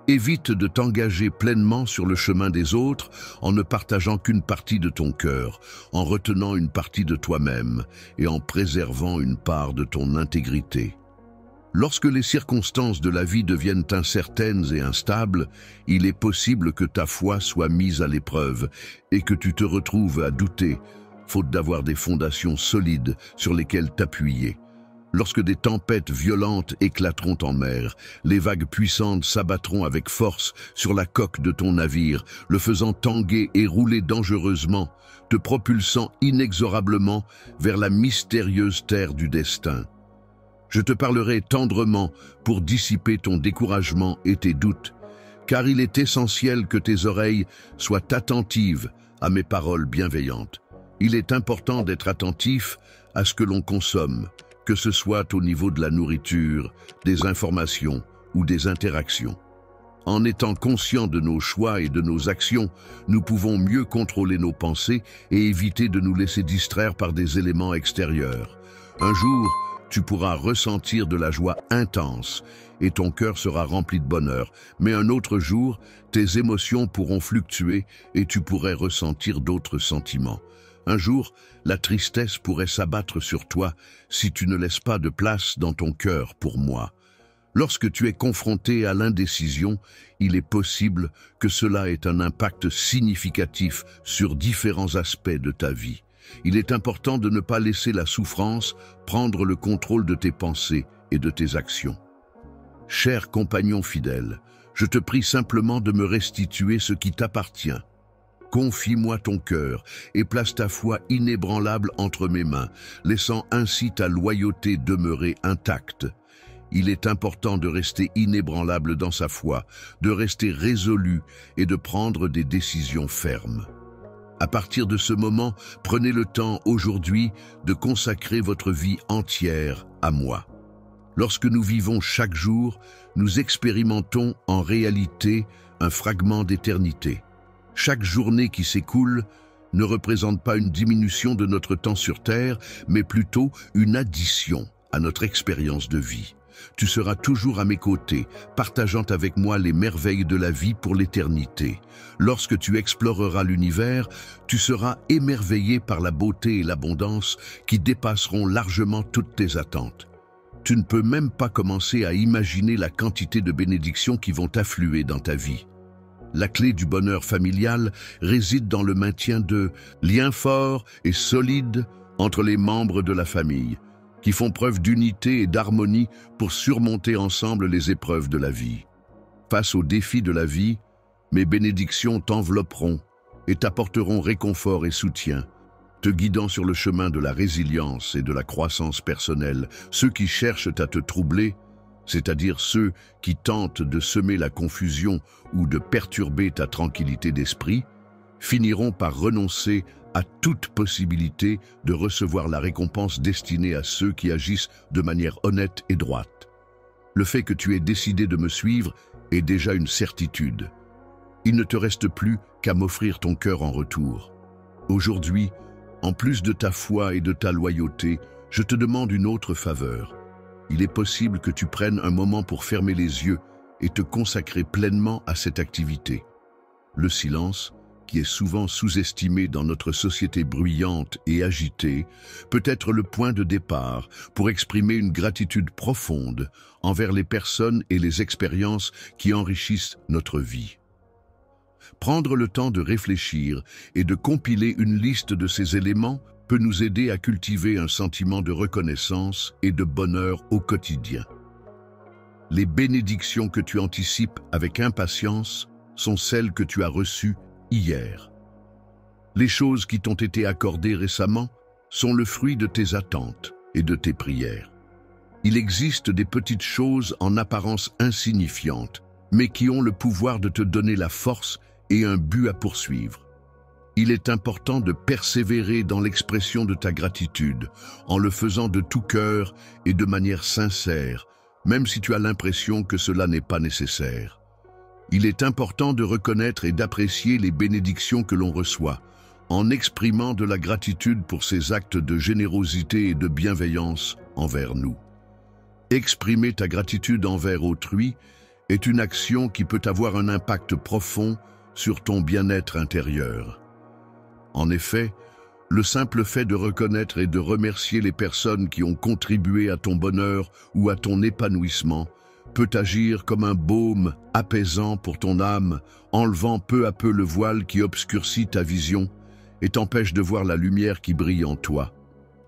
Évite de t'engager pleinement sur le chemin des autres en ne partageant qu'une partie de ton cœur, en retenant une partie de toi-même et en préservant une part de ton intégrité. Lorsque les circonstances de la vie deviennent incertaines et instables, il est possible que ta foi soit mise à l'épreuve et que tu te retrouves à douter, faute d'avoir des fondations solides sur lesquelles t'appuyer. Lorsque des tempêtes violentes éclateront en mer, les vagues puissantes s'abattront avec force sur la coque de ton navire, le faisant tanguer et rouler dangereusement, te propulsant inexorablement vers la mystérieuse terre du destin. Je te parlerai tendrement pour dissiper ton découragement et tes doutes, car il est essentiel que tes oreilles soient attentives à mes paroles bienveillantes. Il est important d'être attentif à ce que l'on consomme, que ce soit au niveau de la nourriture, des informations ou des interactions. En étant conscients de nos choix et de nos actions, nous pouvons mieux contrôler nos pensées et éviter de nous laisser distraire par des éléments extérieurs. Un jour, tu pourras ressentir de la joie intense et ton cœur sera rempli de bonheur. Mais un autre jour, tes émotions pourront fluctuer et tu pourrais ressentir d'autres sentiments. Un jour, la tristesse pourrait s'abattre sur toi si tu ne laisses pas de place dans ton cœur pour moi. Lorsque tu es confronté à l'indécision, il est possible que cela ait un impact significatif sur différents aspects de ta vie. Il est important de ne pas laisser la souffrance prendre le contrôle de tes pensées et de tes actions. Cher compagnon fidèle, je te prie simplement de me restituer ce qui t'appartient. Confie-moi ton cœur et place ta foi inébranlable entre mes mains, laissant ainsi ta loyauté demeurer intacte. Il est important de rester inébranlable dans sa foi, de rester résolu et de prendre des décisions fermes. À partir de ce moment, prenez le temps aujourd'hui de consacrer votre vie entière à moi. Lorsque nous vivons chaque jour, nous expérimentons en réalité un fragment d'éternité. Chaque journée qui s'écoule ne représente pas une diminution de notre temps sur Terre, mais plutôt une addition à notre expérience de vie. Tu seras toujours à mes côtés, partageant avec moi les merveilles de la vie pour l'éternité. Lorsque tu exploreras l'univers, tu seras émerveillé par la beauté et l'abondance qui dépasseront largement toutes tes attentes. Tu ne peux même pas commencer à imaginer la quantité de bénédictions qui vont affluer dans ta vie. La clé du bonheur familial réside dans le maintien de liens forts et solides entre les membres de la famille, qui font preuve d'unité et d'harmonie pour surmonter ensemble les épreuves de la vie. Face aux défis de la vie, mes bénédictions t'envelopperont et t'apporteront réconfort et soutien, te guidant sur le chemin de la résilience et de la croissance personnelle. Ceux qui cherchent à te troubler, c'est-à-dire ceux qui tentent de semer la confusion ou de perturber ta tranquillité d'esprit, finiront par renoncer à toute possibilité de recevoir la récompense destinée à ceux qui agissent de manière honnête et droite. Le fait que tu aies décidé de me suivre est déjà une certitude. Il ne te reste plus qu'à m'offrir ton cœur en retour. Aujourd'hui, en plus de ta foi et de ta loyauté, je te demande une autre faveur. Il est possible que tu prennes un moment pour fermer les yeux et te consacrer pleinement à cette activité. Le silence, qui est souvent sous-estimé dans notre société bruyante et agitée, peut être le point de départ pour exprimer une gratitude profonde envers les personnes et les expériences qui enrichissent notre vie. Prendre le temps de réfléchir et de compiler une liste de ces éléments peut nous aider à cultiver un sentiment de reconnaissance et de bonheur au quotidien. Les bénédictions que tu anticipes avec impatience sont celles que tu as reçues hier. Les choses qui t'ont été accordées récemment sont le fruit de tes attentes et de tes prières. Il existe des petites choses en apparence insignifiantes, mais qui ont le pouvoir de te donner la force et un but à poursuivre. Il est important de persévérer dans l'expression de ta gratitude, en le faisant de tout cœur et de manière sincère, même si tu as l'impression que cela n'est pas nécessaire. Il est important de reconnaître et d'apprécier les bénédictions que l'on reçoit, en exprimant de la gratitude pour ces actes de générosité et de bienveillance envers nous. Exprimer ta gratitude envers autrui est une action qui peut avoir un impact profond sur ton bien-être intérieur. En effet, le simple fait de reconnaître et de remercier les personnes qui ont contribué à ton bonheur ou à ton épanouissement peut agir comme un baume apaisant pour ton âme, enlevant peu à peu le voile qui obscurcit ta vision et t'empêche de voir la lumière qui brille en toi.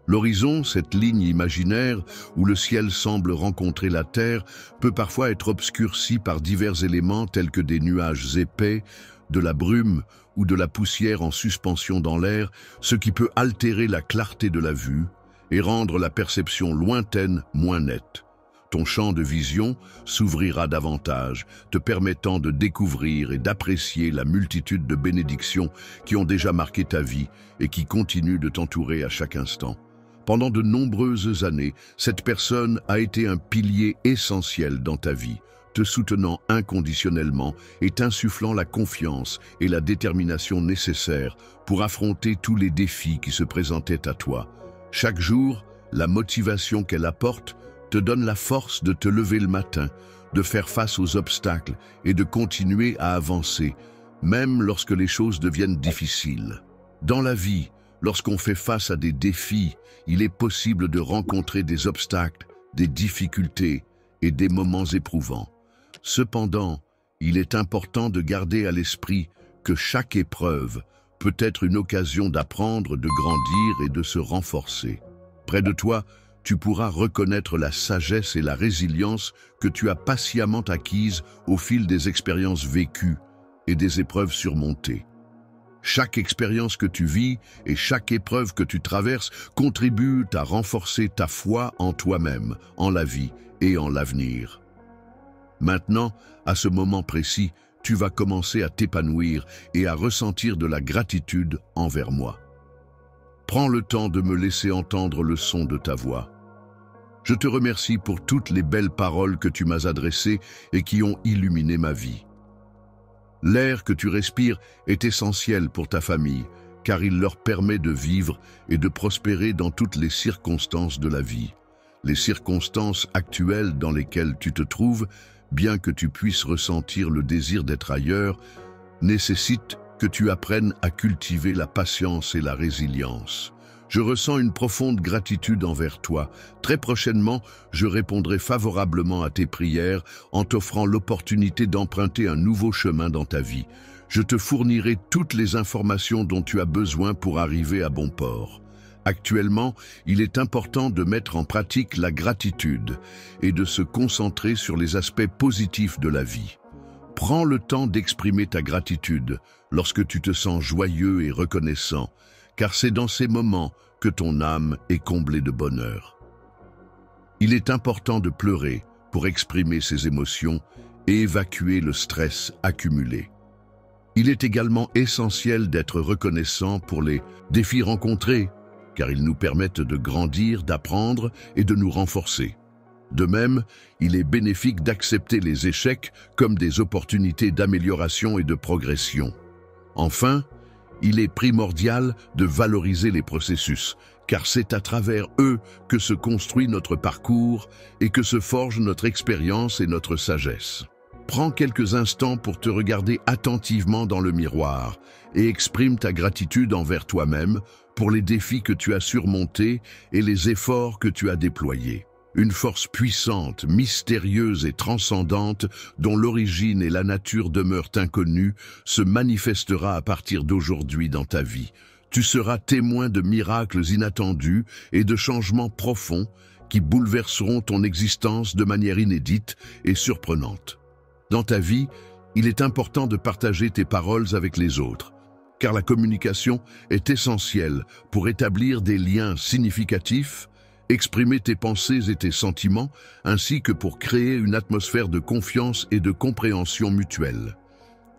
L'horizon, cette ligne imaginaire où le ciel semble rencontrer la terre, peut parfois être obscurci par divers éléments tels que des nuages épais, de la brume ou de la poussière en suspension dans l'air, ce qui peut altérer la clarté de la vue et rendre la perception lointaine moins nette. Ton champ de vision s'ouvrira davantage, te permettant de découvrir et d'apprécier la multitude de bénédictions qui ont déjà marqué ta vie et qui continuent de t'entourer à chaque instant. Pendant de nombreuses années, cette personne a été un pilier essentiel dans ta vie, te soutenant inconditionnellement et t'insufflant la confiance et la détermination nécessaires pour affronter tous les défis qui se présentaient à toi. Chaque jour, la motivation qu'elle apporte te donne la force de te lever le matin, de faire face aux obstacles et de continuer à avancer, même lorsque les choses deviennent difficiles. Dans la vie, lorsqu'on fait face à des défis, il est possible de rencontrer des obstacles, des difficultés et des moments éprouvants. Cependant, il est important de garder à l'esprit que chaque épreuve peut être une occasion d'apprendre, de grandir et de se renforcer. Près de toi, tu pourras reconnaître la sagesse et la résilience que tu as patiemment acquises au fil des expériences vécues et des épreuves surmontées. Chaque expérience que tu vis et chaque épreuve que tu traverses contribuent à renforcer ta foi en toi-même, en la vie et en l'avenir. Maintenant, à ce moment précis, tu vas commencer à t'épanouir et à ressentir de la gratitude envers moi. Prends le temps de me laisser entendre le son de ta voix. Je te remercie pour toutes les belles paroles que tu m'as adressées et qui ont illuminé ma vie. L'air que tu respires est essentiel pour ta famille, car il leur permet de vivre et de prospérer dans toutes les circonstances de la vie. Les circonstances actuelles dans lesquelles tu te trouves, bien que tu puisses ressentir le désir d'être ailleurs, nécessitent que tu apprennes à cultiver la patience et la résilience. Je ressens une profonde gratitude envers toi. Très prochainement, je répondrai favorablement à tes prières en t'offrant l'opportunité d'emprunter un nouveau chemin dans ta vie. Je te fournirai toutes les informations dont tu as besoin pour arriver à bon port. Actuellement, il est important de mettre en pratique la gratitude et de se concentrer sur les aspects positifs de la vie. Prends le temps d'exprimer ta gratitude lorsque tu te sens joyeux et reconnaissant, car c'est dans ces moments que ton âme est comblée de bonheur. Il est important de pleurer pour exprimer ses émotions et évacuer le stress accumulé. Il est également essentiel d'être reconnaissant pour les défis rencontrés, car ils nous permettent de grandir, d'apprendre et de nous renforcer. De même, il est bénéfique d'accepter les échecs comme des opportunités d'amélioration et de progression. Enfin, il est primordial de valoriser les processus, car c'est à travers eux que se construit notre parcours et que se forge notre expérience et notre sagesse. Prends quelques instants pour te regarder attentivement dans le miroir et exprime ta gratitude envers toi-même pour les défis que tu as surmontés et les efforts que tu as déployés. Une force puissante, mystérieuse et transcendante, dont l'origine et la nature demeurent inconnues, se manifestera à partir d'aujourd'hui dans ta vie. Tu seras témoin de miracles inattendus et de changements profonds qui bouleverseront ton existence de manière inédite et surprenante. Dans ta vie, il est important de partager tes paroles avec les autres, car la communication est essentielle pour établir des liens significatifs, exprimer tes pensées et tes sentiments, ainsi que pour créer une atmosphère de confiance et de compréhension mutuelle.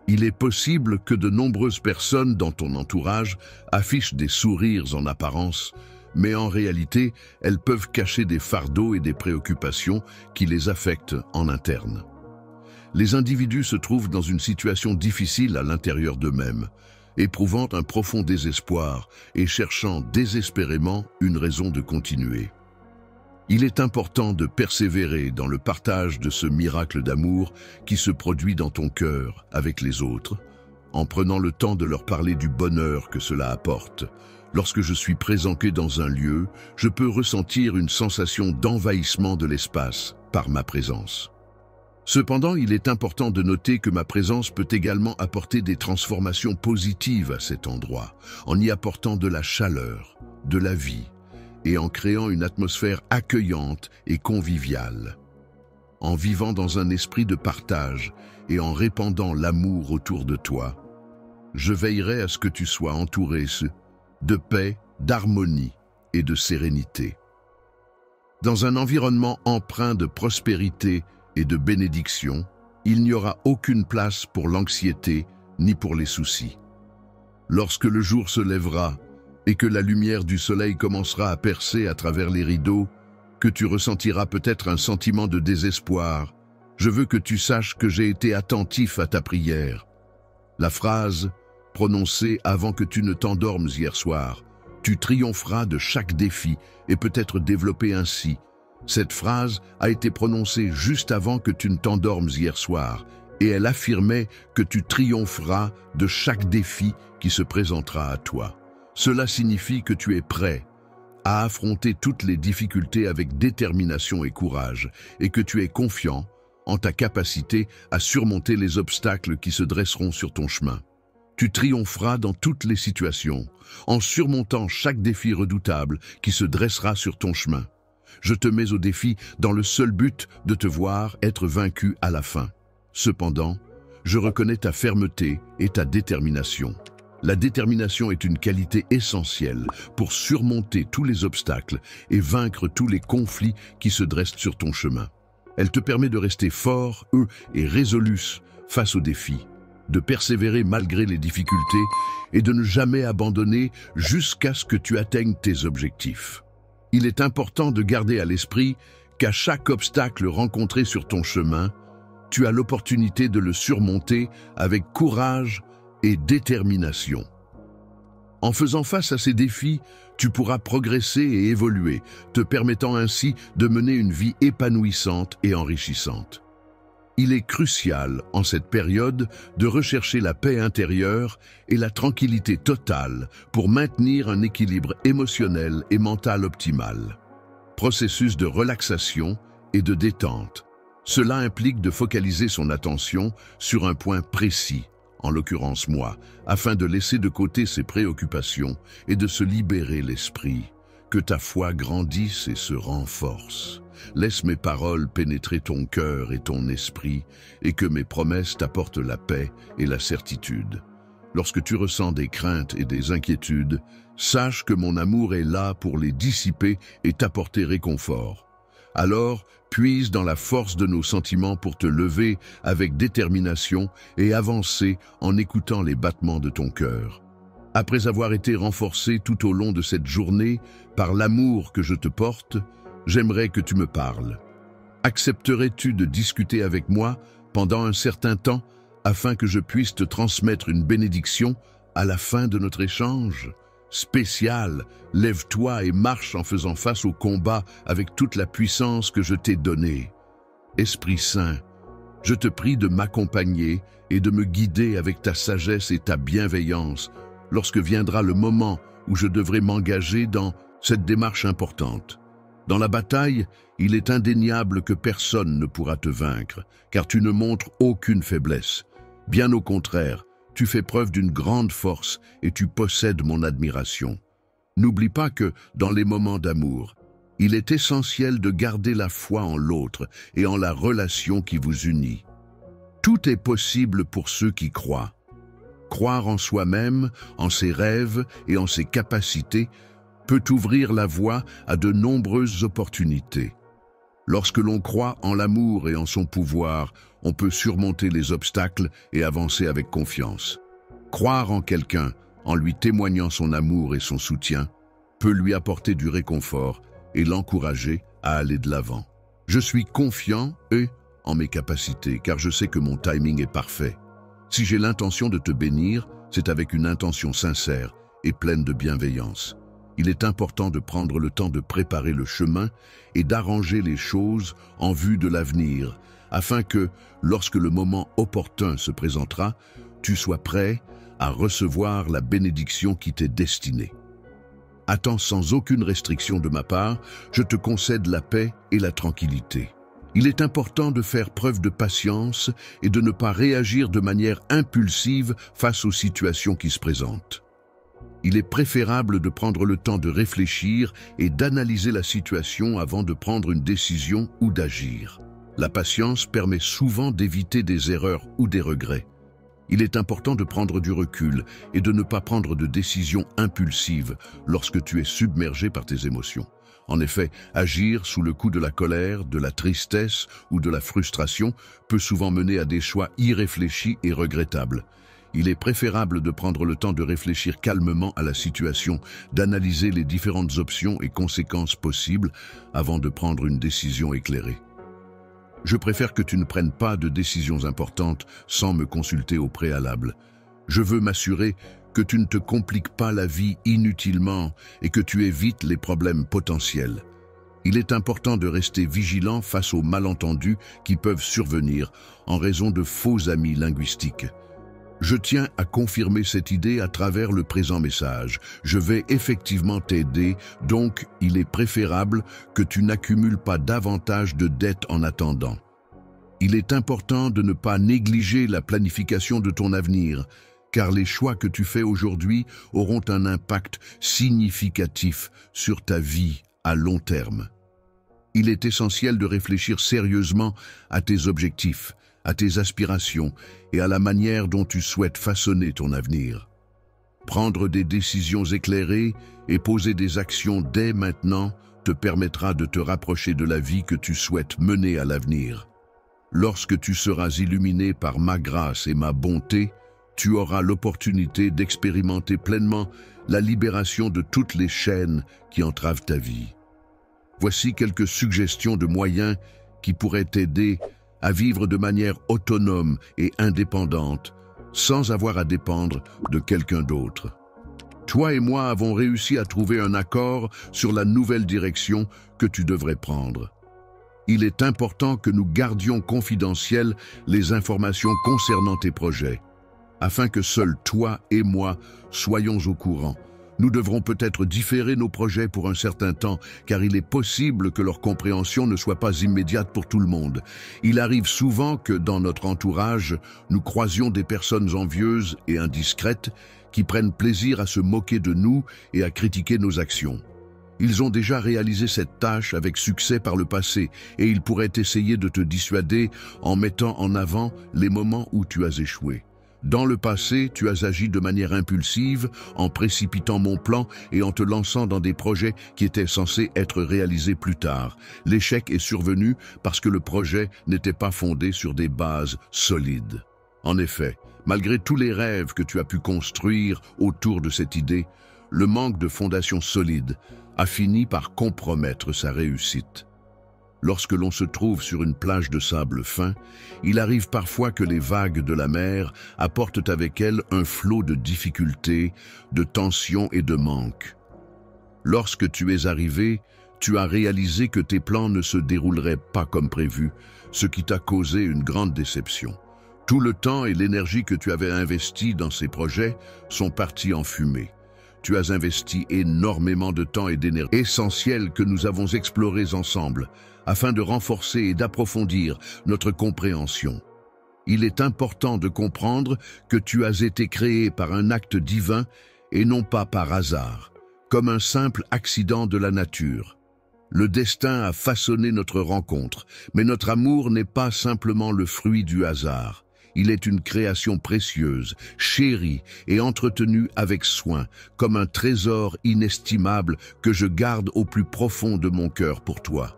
Il est possible que de nombreuses personnes dans ton entourage affichent des sourires en apparence, mais en réalité, elles peuvent cacher des fardeaux et des préoccupations qui les affectent en interne. Les individus se trouvent dans une situation difficile à l'intérieur d'eux-mêmes, éprouvant un profond désespoir et cherchant désespérément une raison de continuer. Il est important de persévérer dans le partage de ce miracle d'amour qui se produit dans ton cœur avec les autres, en prenant le temps de leur parler du bonheur que cela apporte. Lorsque je suis présent dans un lieu, je peux ressentir une sensation d'envahissement de l'espace par ma présence. Cependant, il est important de noter que ma présence peut également apporter des transformations positives à cet endroit, en y apportant de la chaleur, de la vie, et en créant une atmosphère accueillante et conviviale. En vivant dans un esprit de partage et en répandant l'amour autour de toi, je veillerai à ce que tu sois entouré de paix, d'harmonie et de sérénité. Dans un environnement empreint de prospérité et de bénédiction, il n'y aura aucune place pour l'anxiété ni pour les soucis. Lorsque le jour se lèvera et que la lumière du soleil commencera à percer à travers les rideaux, que tu ressentiras peut-être un sentiment de désespoir, je veux que tu saches que j'ai été attentif à ta prière. La phrase prononcée avant que tu ne t'endormes hier soir, « Tu triompheras de chaque défi » et peut être développée ainsi. Cette phrase a été prononcée juste avant que tu ne t'endormes hier soir et elle affirmait que tu triompheras de chaque défi qui se présentera à toi. Cela signifie que tu es prêt à affronter toutes les difficultés avec détermination et courage et que tu es confiant en ta capacité à surmonter les obstacles qui se dresseront sur ton chemin. Tu triompheras dans toutes les situations, en surmontant chaque défi redoutable qui se dressera sur ton chemin. Je te mets au défi dans le seul but de te voir être vaincu à la fin. Cependant, je reconnais ta fermeté et ta détermination. La détermination est une qualité essentielle pour surmonter tous les obstacles et vaincre tous les conflits qui se dressent sur ton chemin. Elle te permet de rester fort, et résolu face aux défis, de persévérer malgré les difficultés et de ne jamais abandonner jusqu'à ce que tu atteignes tes objectifs. Il est important de garder à l'esprit qu'à chaque obstacle rencontré sur ton chemin, tu as l'opportunité de le surmonter avec courage et détermination. En faisant face à ces défis, tu pourras progresser et évoluer, te permettant ainsi de mener une vie épanouissante et enrichissante. Il est crucial, en cette période, de rechercher la paix intérieure et la tranquillité totale pour maintenir un équilibre émotionnel et mental optimal. Processus de relaxation et de détente. Cela implique de focaliser son attention sur un point précis, en l'occurrence moi, afin de laisser de côté ses préoccupations et de se libérer l'esprit. Que ta foi grandisse et se renforce. Laisse mes paroles pénétrer ton cœur et ton esprit, et que mes promesses t'apportent la paix et la certitude. Lorsque tu ressens des craintes et des inquiétudes, sache que mon amour est là pour les dissiper et t'apporter réconfort. Alors, puise dans la force de nos sentiments pour te lever avec détermination et avancer en écoutant les battements de ton cœur. Après avoir été renforcé tout au long de cette journée par l'amour que je te porte, j'aimerais que tu me parles. Accepterais-tu de discuter avec moi pendant un certain temps afin que je puisse te transmettre une bénédiction à la fin de notre échange? Spécial, lève-toi et marche en faisant face au combat avec toute la puissance que je t'ai donnée. Esprit Saint, je te prie de m'accompagner et de me guider avec ta sagesse et ta bienveillance lorsque viendra le moment où je devrai m'engager dans cette démarche importante. Dans la bataille, il est indéniable que personne ne pourra te vaincre, car tu ne montres aucune faiblesse. Bien au contraire, tu fais preuve d'une grande force et tu possèdes mon admiration. N'oublie pas que, dans les moments d'amour, il est essentiel de garder la foi en l'autre et en la relation qui vous unit. Tout est possible pour ceux qui croient. Croire en soi-même, en ses rêves et en ses capacités peut ouvrir la voie à de nombreuses opportunités. Lorsque l'on croit en l'amour et en son pouvoir, on peut surmonter les obstacles et avancer avec confiance. Croire en quelqu'un, en lui témoignant son amour et son soutien, peut lui apporter du réconfort et l'encourager à aller de l'avant. Je suis confiant en mes capacités, car je sais que mon timing est parfait. Si j'ai l'intention de te bénir, c'est avec une intention sincère et pleine de bienveillance. Il est important de prendre le temps de préparer le chemin et d'arranger les choses en vue de l'avenir, afin que, lorsque le moment opportun se présentera, tu sois prêt à recevoir la bénédiction qui t'est destinée. Attends sans aucune restriction de ma part, je te concède la paix et la tranquillité. Il est important de faire preuve de patience et de ne pas réagir de manière impulsive face aux situations qui se présentent. Il est préférable de prendre le temps de réfléchir et d'analyser la situation avant de prendre une décision ou d'agir. La patience permet souvent d'éviter des erreurs ou des regrets. Il est important de prendre du recul et de ne pas prendre de décisions impulsives lorsque tu es submergé par tes émotions. En effet, agir sous le coup de la colère, de la tristesse ou de la frustration peut souvent mener à des choix irréfléchis et regrettables. Il est préférable de prendre le temps de réfléchir calmement à la situation, d'analyser les différentes options et conséquences possibles avant de prendre une décision éclairée. Je préfère que tu ne prennes pas de décisions importantes sans me consulter au préalable. Je veux m'assurer que tu ne te compliques pas la vie inutilement et que tu évites les problèmes potentiels. Il est important de rester vigilant face aux malentendus qui peuvent survenir en raison de faux amis linguistiques. Je tiens à confirmer cette idée à travers le présent message. Je vais effectivement t'aider, donc il est préférable que tu n'accumules pas davantage de dettes en attendant. Il est important de ne pas négliger la planification de ton avenir, car les choix que tu fais aujourd'hui auront un impact significatif sur ta vie à long terme. Il est essentiel de réfléchir sérieusement à tes objectifs, à tes aspirations et à la manière dont tu souhaites façonner ton avenir. Prendre des décisions éclairées et poser des actions dès maintenant te permettra de te rapprocher de la vie que tu souhaites mener à l'avenir. Lorsque tu seras illuminé par ma grâce et ma bonté, tu auras l'opportunité d'expérimenter pleinement la libération de toutes les chaînes qui entravent ta vie. Voici quelques suggestions de moyens qui pourraient t'aider à vivre de manière autonome et indépendante, sans avoir à dépendre de quelqu'un d'autre. Toi et moi avons réussi à trouver un accord sur la nouvelle direction que tu devrais prendre. Il est important que nous gardions confidentielles les informations concernant tes projets, afin que seuls toi et moi soyons au courant. Nous devrons peut-être différer nos projets pour un certain temps, car il est possible que leur compréhension ne soit pas immédiate pour tout le monde. Il arrive souvent que, dans notre entourage, nous croisions des personnes envieuses et indiscrètes qui prennent plaisir à se moquer de nous et à critiquer nos actions. Ils ont déjà réalisé cette tâche avec succès par le passé et ils pourraient essayer de te dissuader en mettant en avant les moments où tu as échoué. Dans le passé, tu as agi de manière impulsive, en précipitant mon plan et en te lançant dans des projets qui étaient censés être réalisés plus tard. L'échec est survenu parce que le projet n'était pas fondé sur des bases solides. En effet, malgré tous les rêves que tu as pu construire autour de cette idée, le manque de fondation solide a fini par compromettre sa réussite. Lorsque l'on se trouve sur une plage de sable fin, il arrive parfois que les vagues de la mer apportent avec elles un flot de difficultés, de tensions et de manques. Lorsque tu es arrivé, tu as réalisé que tes plans ne se dérouleraient pas comme prévu, ce qui t'a causé une grande déception. Tout le temps et l'énergie que tu avais investis dans ces projets sont partis en fumée. Tu as investi énormément de temps et d'énergie essentiels que nous avons explorés ensemble, afin de renforcer et d'approfondir notre compréhension. Il est important de comprendre que tu as été créé par un acte divin et non pas par hasard, comme un simple accident de la nature. Le destin a façonné notre rencontre, mais notre amour n'est pas simplement le fruit du hasard. Il est une création précieuse, chérie et entretenue avec soin, comme un trésor inestimable que je garde au plus profond de mon cœur pour toi.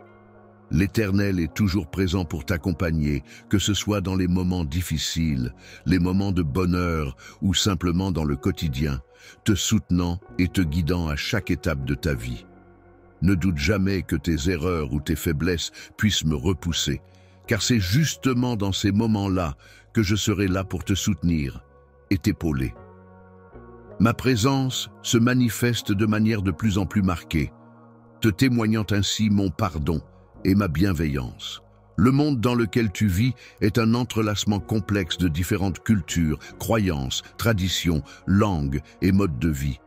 L'Éternel est toujours présent pour t'accompagner, que ce soit dans les moments difficiles, les moments de bonheur ou simplement dans le quotidien, te soutenant et te guidant à chaque étape de ta vie. Ne doute jamais que tes erreurs ou tes faiblesses puissent me repousser, car c'est justement dans ces moments-là que je serai là pour te soutenir et t'épauler. Ma présence se manifeste de manière de plus en plus marquée, te témoignant ainsi mon pardon et ma bienveillance. Le monde dans lequel tu vis est un entrelacement complexe de différentes cultures, croyances, traditions, langues et modes de vie.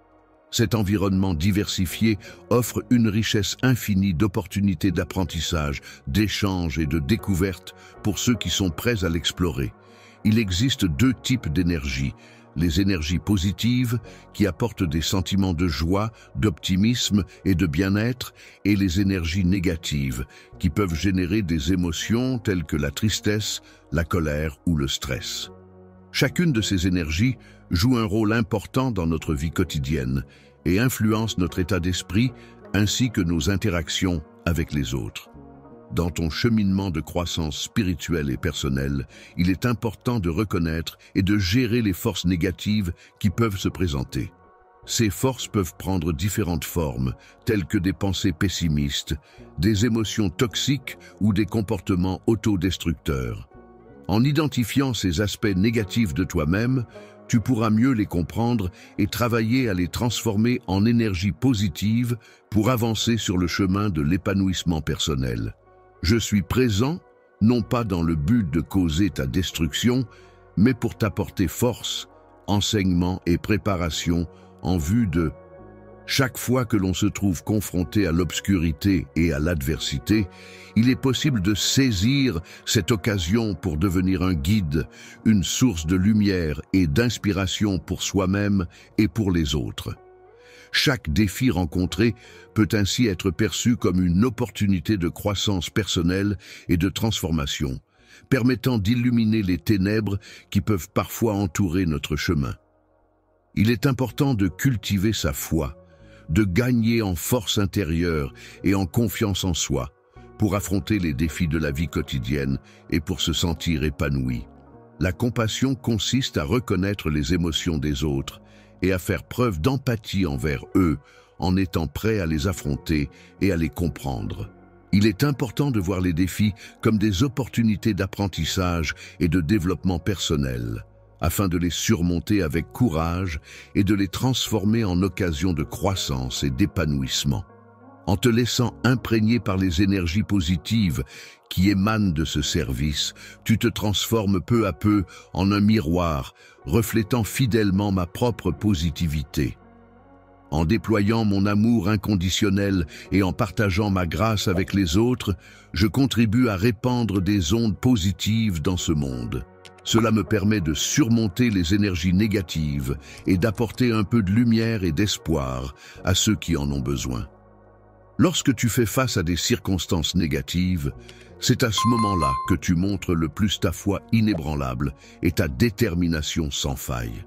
Cet environnement diversifié offre une richesse infinie d'opportunités d'apprentissage, d'échange et de découverte pour ceux qui sont prêts à l'explorer. Il existe deux types d'énergie. Les énergies positives, qui apportent des sentiments de joie, d'optimisme et de bien-être, et les énergies négatives, qui peuvent générer des émotions telles que la tristesse, la colère ou le stress. Chacune de ces énergies joue un rôle important dans notre vie quotidienne et influence notre état d'esprit ainsi que nos interactions avec les autres. Dans ton cheminement de croissance spirituelle et personnelle, il est important de reconnaître et de gérer les forces négatives qui peuvent se présenter. Ces forces peuvent prendre différentes formes, telles que des pensées pessimistes, des émotions toxiques ou des comportements autodestructeurs. En identifiant ces aspects négatifs de toi-même, tu pourras mieux les comprendre et travailler à les transformer en énergie positive pour avancer sur le chemin de l'épanouissement personnel. Je suis présent, non pas dans le but de causer ta destruction, mais pour t'apporter force, enseignement et préparation en vue de... Chaque fois que l'on se trouve confronté à l'obscurité et à l'adversité, il est possible de saisir cette occasion pour devenir un guide, une source de lumière et d'inspiration pour soi-même et pour les autres. Chaque défi rencontré peut ainsi être perçu comme une opportunité de croissance personnelle et de transformation, permettant d'illuminer les ténèbres qui peuvent parfois entourer notre chemin. Il est important de cultiver sa foi, de gagner en force intérieure et en confiance en soi, pour affronter les défis de la vie quotidienne et pour se sentir épanoui. La compassion consiste à reconnaître les émotions des autres et à faire preuve d'empathie envers eux en étant prêt à les affronter et à les comprendre. Il est important de voir les défis comme des opportunités d'apprentissage et de développement personnel, afin de les surmonter avec courage et de les transformer en occasion de croissance et d'épanouissement. En te laissant imprégner par les énergies positives qui émanent de ce service, tu te transformes peu à peu en un miroir, reflétant fidèlement ma propre positivité. En déployant mon amour inconditionnel et en partageant ma grâce avec les autres, je contribue à répandre des ondes positives dans ce monde. Cela me permet de surmonter les énergies négatives et d'apporter un peu de lumière et d'espoir à ceux qui en ont besoin. Lorsque tu fais face à des circonstances négatives, c'est à ce moment-là que tu montres le plus ta foi inébranlable et ta détermination sans faille.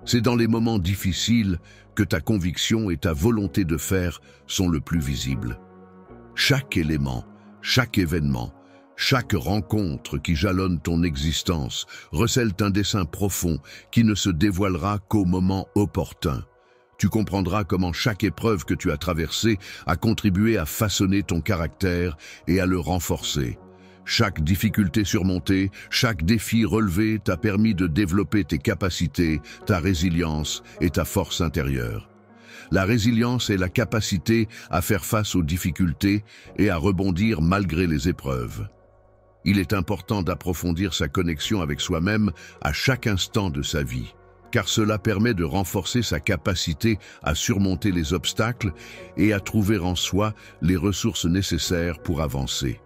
C'est dans les moments difficiles que ta conviction et ta volonté de faire sont le plus visibles. Chaque élément, chaque événement, chaque rencontre qui jalonne ton existence recèle un dessein profond qui ne se dévoilera qu'au moment opportun. Tu comprendras comment chaque épreuve que tu as traversée a contribué à façonner ton caractère et à le renforcer. Chaque difficulté surmontée, chaque défi relevé t'a permis de développer tes capacités, ta résilience et ta force intérieure. La résilience est la capacité à faire face aux difficultés et à rebondir malgré les épreuves. Il est important d'approfondir sa connexion avec soi-même à chaque instant de sa vie, car cela permet de renforcer sa capacité à surmonter les obstacles et à trouver en soi les ressources nécessaires pour avancer.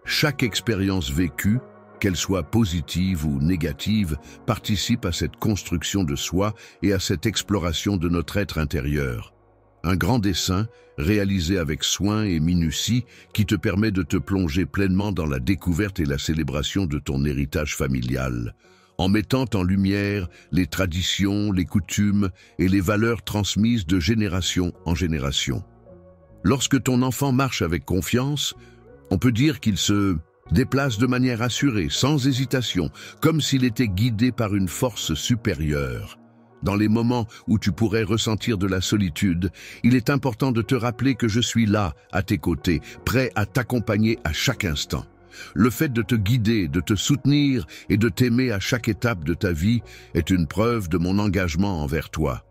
Chaque expérience vécue, qu'elle soit positive ou négative, participe à cette construction de soi et à cette exploration de notre être intérieur. Un grand dessin, réalisé avec soin et minutie, qui te permet de te plonger pleinement dans la découverte et la célébration de ton héritage familial, en mettant en lumière les traditions, les coutumes et les valeurs transmises de génération en génération. Lorsque ton enfant marche avec confiance, On peut dire qu'il se déplace de manière assurée, sans hésitation, comme s'il était guidé par une force supérieure. Dans les moments où tu pourrais ressentir de la solitude, il est important de te rappeler que je suis là, à tes côtés, prêt à t'accompagner à chaque instant. Le fait de te guider, de te soutenir et de t'aimer à chaque étape de ta vie est une preuve de mon engagement envers toi.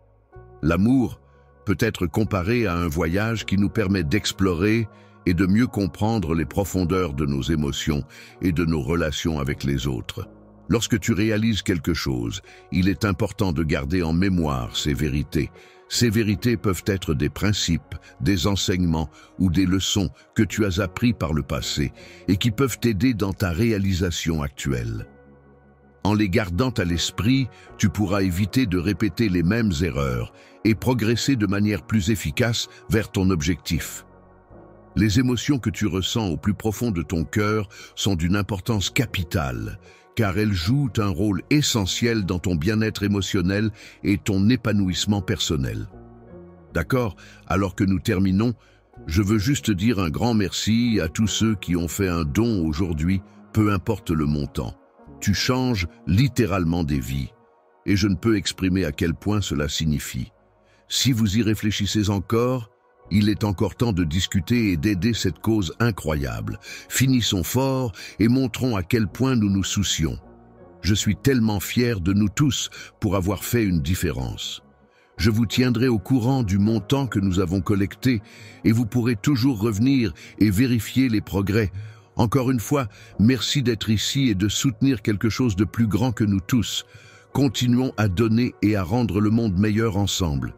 L'amour peut être comparé à un voyage qui nous permet d'explorer et de mieux comprendre les profondeurs de nos émotions et de nos relations avec les autres. Lorsque tu réalises quelque chose, il est important de garder en mémoire ces vérités. Ces vérités peuvent être des principes, des enseignements ou des leçons que tu as appris par le passé et qui peuvent t'aider dans ta réalisation actuelle. En les gardant à l'esprit, tu pourras éviter de répéter les mêmes erreurs et progresser de manière plus efficace vers ton objectif. Les émotions que tu ressens au plus profond de ton cœur sont d'une importance capitale, car elles jouent un rôle essentiel dans ton bien-être émotionnel et ton épanouissement personnel. D'accord? Alors que nous terminons, je veux juste dire un grand merci à tous ceux qui ont fait un don aujourd'hui, peu importe le montant. Tu changes littéralement des vies, et je ne peux exprimer à quel point cela signifie. Si vous y réfléchissez encore, il est encore temps de discuter et d'aider cette cause incroyable. Finissons fort et montrons à quel point nous nous soucions. Je suis tellement fier de nous tous pour avoir fait une différence. Je vous tiendrai au courant du montant que nous avons collecté et vous pourrez toujours revenir et vérifier les progrès. Encore une fois, merci d'être ici et de soutenir quelque chose de plus grand que nous tous. Continuons à donner et à rendre le monde meilleur ensemble.